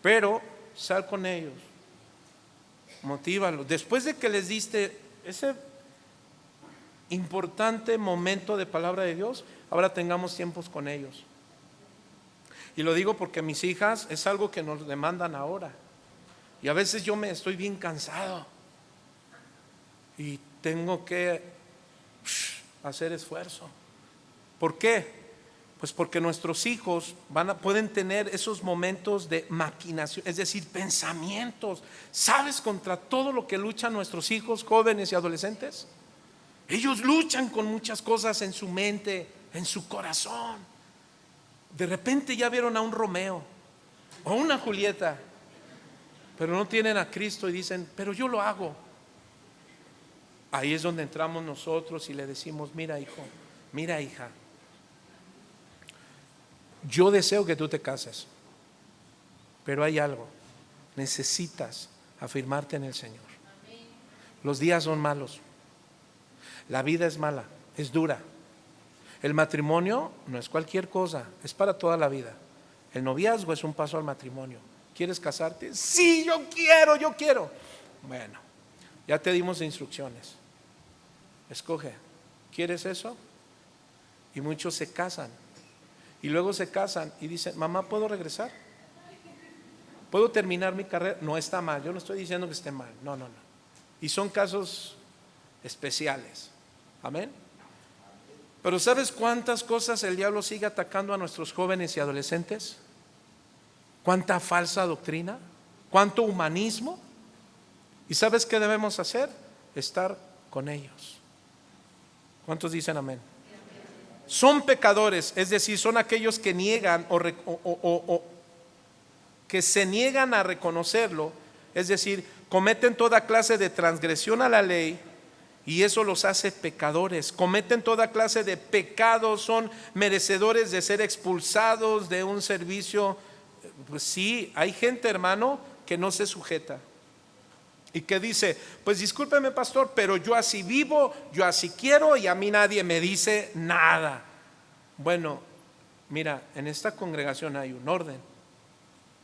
Pero sal con ellos, motívalos. Después de que les diste ese importante momento de palabra de Dios, ahora tengamos tiempos con ellos. Y lo digo porque mis hijas es algo que nos demandan ahora. Y a veces yo me estoy bien cansado y tengo que hacer esfuerzo. ¿Por qué? Pues porque nuestros hijos pueden tener esos momentos de maquinación, es decir, pensamientos. ¿Sabes contra todo lo que luchan nuestros hijos, jóvenes y adolescentes? Ellos luchan con muchas cosas en su mente, en su corazón. De repente ya vieron a un Romeo o una Julieta, pero no tienen a Cristo y dicen, pero yo lo hago. Ahí es donde entramos nosotros y le decimos, mira hijo, mira hija, Yo deseo que tú te cases, pero hay algo, necesitas afirmarte en el Señor. Los días son malos, la vida es mala, es dura. El matrimonio no es cualquier cosa, es para toda la vida. El noviazgo es un paso al matrimonio. ¿Quieres casarte? Sí, yo quiero. Bueno, ya te dimos instrucciones. Escoge, ¿quieres eso? Y muchos se casan. Y luego se casan y dicen, mamá, ¿puedo regresar? ¿Puedo terminar mi carrera? No está mal, yo no estoy diciendo que esté mal, no. Y son casos especiales, amén. Pero ¿sabes cuántas cosas el diablo sigue atacando a nuestros jóvenes y adolescentes? ¿Cuánta falsa doctrina? ¿Cuánto humanismo? ¿Y sabes qué debemos hacer? Estar con ellos. ¿Cuántos dicen amén? Son pecadores, es decir, son aquellos que niegan o que se niegan a reconocerlo, es decir, cometen toda clase de transgresión a la ley y eso los hace pecadores, cometen toda clase de pecados, son merecedores de ser expulsados de un servicio. Pues sí, hay gente, hermano, que no se sujeta y que dice, pues discúlpeme pastor, pero yo así vivo, yo así quiero y a mí nadie me dice nada. Bueno, mira, en esta congregación hay un orden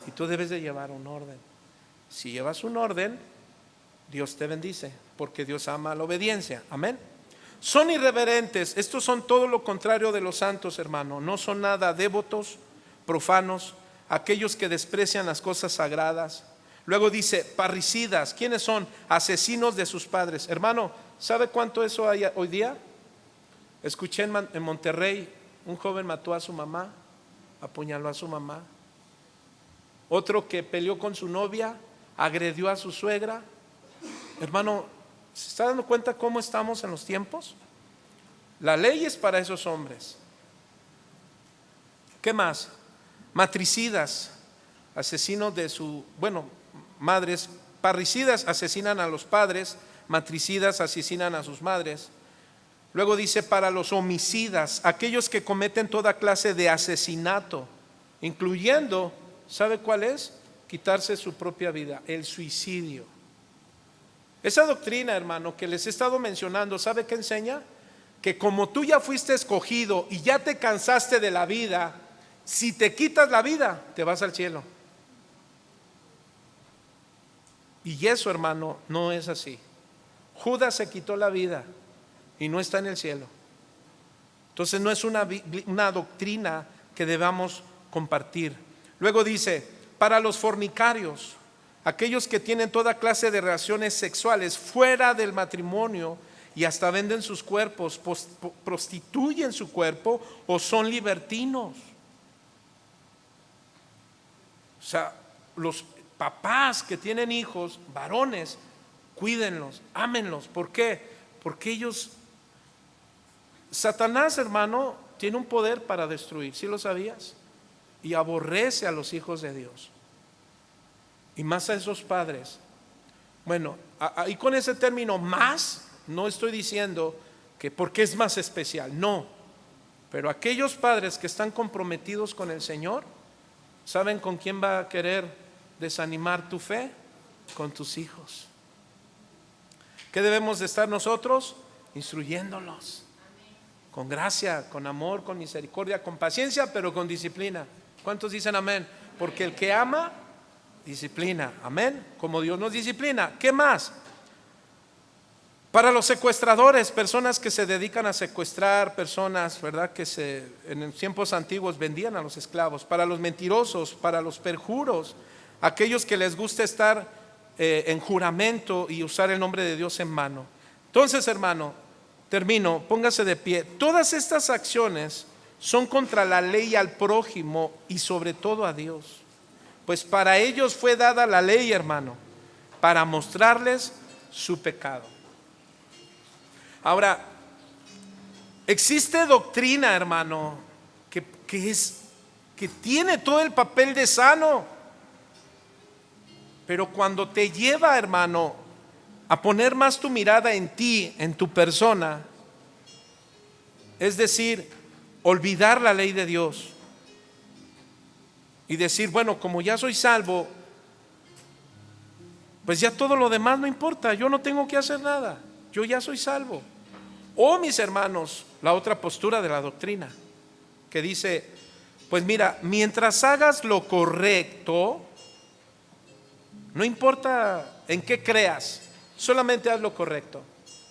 y tú debes de llevar un orden. Si llevas un orden, Dios te bendice, porque Dios ama la obediencia, amén. Son irreverentes, estos son todo lo contrario de los santos, hermano. No son nada devotos, profanos, aquellos que desprecian las cosas sagradas. Luego dice, parricidas. ¿Quiénes son? Asesinos de sus padres. Hermano, ¿sabe cuánto eso hay hoy día? Escuché en Monterrey, un joven mató a su mamá, apuñaló a su mamá. Otro que peleó con su novia, agredió a su suegra. Hermano, ¿se está dando cuenta cómo estamos en los tiempos? La ley es para esos hombres. ¿Qué más? Matricidas, asesinos de madres. Parricidas asesinan a los padres, matricidas asesinan a sus madres. Luego dice para los homicidas, aquellos que cometen toda clase de asesinato, incluyendo, ¿sabe cuál es? Quitarse su propia vida, el suicidio. Esa doctrina, hermano, que les he estado mencionando, ¿sabe qué enseña? Que como tú ya fuiste escogido y ya te cansaste de la vida, si te quitas la vida, te vas al cielo. Y eso, hermano, no es así. Judas se quitó la vida y no está en el cielo. Entonces no es una doctrina que debamos compartir. Luego dice, para los fornicarios, aquellos que tienen toda clase de relaciones sexuales fuera del matrimonio y hasta venden sus cuerpos, prostituyen su cuerpo o son libertinos. O sea, los papás que tienen hijos, varones, cuídenlos, ámenlos. ¿Por qué? Porque ellos, Satanás, hermano, tiene un poder para destruir, ¿sí lo sabías? Y aborrece a los hijos de Dios. Y más a esos padres. Bueno, y con ese término más, no estoy diciendo que porque es más especial, no. Pero aquellos padres que están comprometidos con el Señor, ¿saben con quién va a querer desanimar tu fe? Con tus hijos. ¿Qué debemos de estar nosotros? Instruyéndolos. Con gracia, con amor, con misericordia, con paciencia, pero con disciplina. ¿Cuántos dicen amén? Porque el que ama, disciplina, amén, como Dios nos disciplina. ¿Qué más? Para los secuestradores, personas que se dedican a secuestrar personas, ¿verdad? Que en tiempos antiguos vendían a los esclavos. Para los mentirosos, para los perjuros, aquellos que les gusta estar en juramento y usar el nombre de Dios en mano. Entonces, hermano, termino, póngase de pie. Todas estas acciones son contra la ley al prójimo y sobre todo a Dios. Pues para ellos fue dada la ley, hermano, para mostrarles su pecado. Ahora, existe doctrina, hermano, que tiene todo el papel de sano, pero cuando te lleva, hermano, a poner más tu mirada en ti, en tu persona, es decir, olvidar la ley de Dios, y decir, bueno, como ya soy salvo, pues ya todo lo demás no importa, yo no tengo que hacer nada, yo ya soy salvo. O, mis hermanos, la otra postura de la doctrina, que dice, pues mira, mientras hagas lo correcto, no importa en qué creas, solamente haz lo correcto.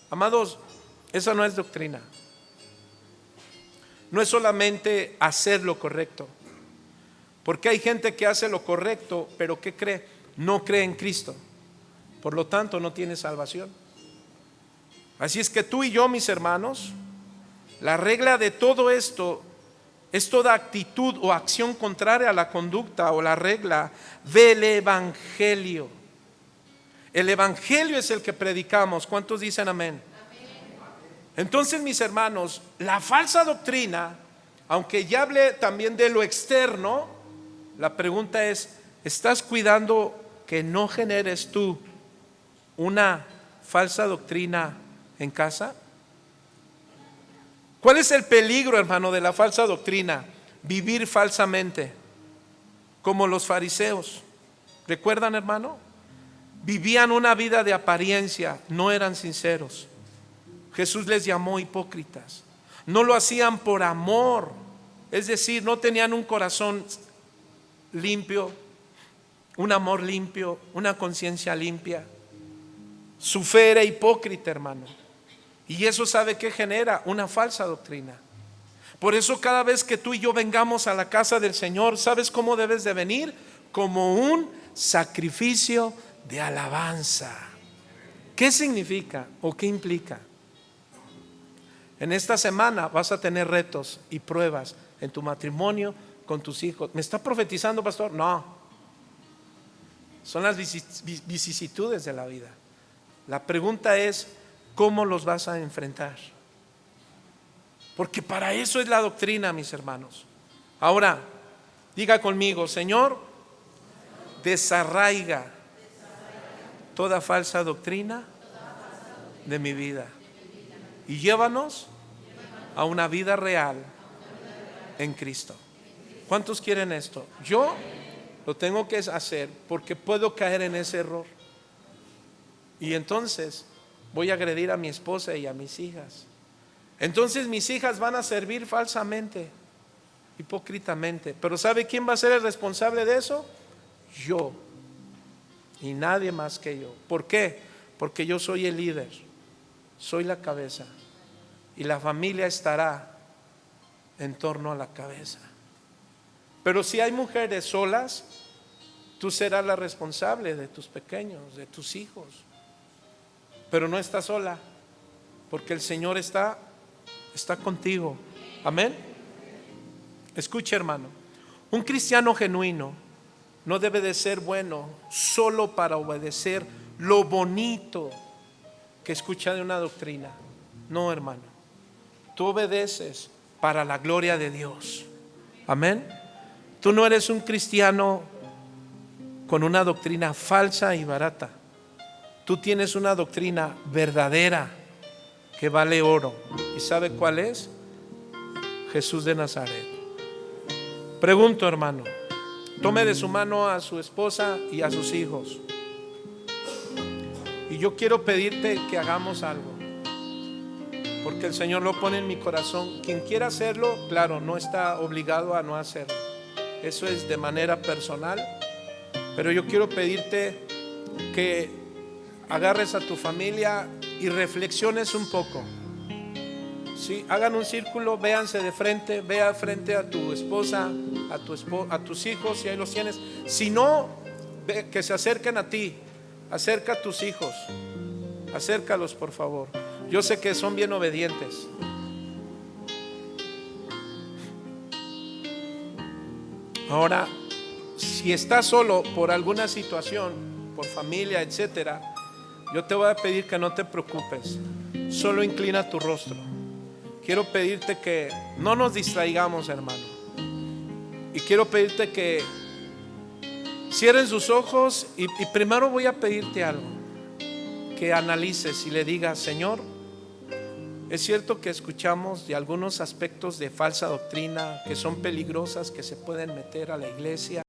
Amados, esa no es doctrina. No es solamente hacer lo correcto, porque hay gente que hace lo correcto, pero ¿qué cree? No cree en Cristo, por lo tanto no tiene salvación. Así es que tú y yo, mis hermanos, la regla de todo esto es toda actitud o acción contraria a la conducta o la regla del Evangelio. El Evangelio es el que predicamos. ¿Cuántos dicen amén? Entonces, mis hermanos, la falsa doctrina, aunque ya hablé también de lo externo, la pregunta es, ¿estás cuidando que no generes tú una falsa doctrina en casa? ¿Cuál es el peligro, hermano, de la falsa doctrina? Vivir falsamente, como los fariseos. ¿Recuerdan, hermano? Vivían una vida de apariencia, no eran sinceros. Jesús les llamó hipócritas. No lo hacían por amor, es decir, no tenían un corazón limpio, un amor limpio, una conciencia limpia. Su fe era hipócrita, hermano. Y eso, ¿sabe qué genera? Una falsa doctrina. Por eso cada vez que tú y yo vengamos a la casa del Señor, ¿sabes cómo debes de venir? Como un sacrificio de alabanza. ¿Qué significa o qué implica? En esta semana vas a tener retos y pruebas en tu matrimonio, con tus hijos. ¿Me está profetizando, pastor? No. Son las vicisitudes de la vida. La pregunta es, ¿cómo los vas a enfrentar? Porque para eso es la doctrina, mis hermanos. Ahora, diga conmigo, Señor, desarraiga toda falsa doctrina de mi vida y llévanos a una vida real en Cristo. ¿Cuántos quieren esto? Yo lo tengo que hacer porque puedo caer en ese error. Y entonces voy a agredir a mi esposa y a mis hijas. Entonces mis hijas van a servir falsamente, hipócritamente. Pero ¿sabe quién va a ser el responsable de eso? Yo. Y nadie más que yo. ¿Por qué? Porque yo soy el líder, soy la cabeza. Y la familia estará en torno a la cabeza. Pero si hay mujeres solas, tú serás la responsable de tus pequeños, de tus hijos. Pero no estás sola, porque el Señor está contigo. Amén. Escuche, hermano, un cristiano genuino no debe de ser bueno solo para obedecer lo bonito que escucha de una doctrina. No, hermano, tú obedeces para la gloria de Dios. Amén. Tú no eres un cristiano con una doctrina falsa y barata. Tú tienes una doctrina verdadera que vale oro. ¿Y sabe cuál es? Jesús de Nazaret. Pregunto, hermano, tome de su mano a su esposa y a sus hijos. Y yo quiero pedirte que hagamos algo, porque el Señor lo pone en mi corazón. Quien quiera hacerlo, claro, no está obligado a no hacerlo. Eso es de manera personal. Pero yo quiero pedirte que agarres a tu familia y reflexiones un poco. ¿Sí? Hagan un círculo, véanse de frente, vea frente a tu esposa, a tus hijos, si ahí los tienes. Si no, que se acerquen a ti. Acerca a tus hijos, acércalos, por favor. Yo sé que son bien obedientes. Ahora, si estás solo por alguna situación, por familia, etcétera, yo te voy a pedir que no te preocupes. Solo inclina tu rostro. Quiero pedirte que no nos distraigamos, hermano. Y quiero pedirte que cierren sus ojos y primero voy a pedirte algo. Que analices y le digas: Señor, es cierto que escuchamos de algunos aspectos de falsa doctrina que son peligrosas, que se pueden meter a la iglesia.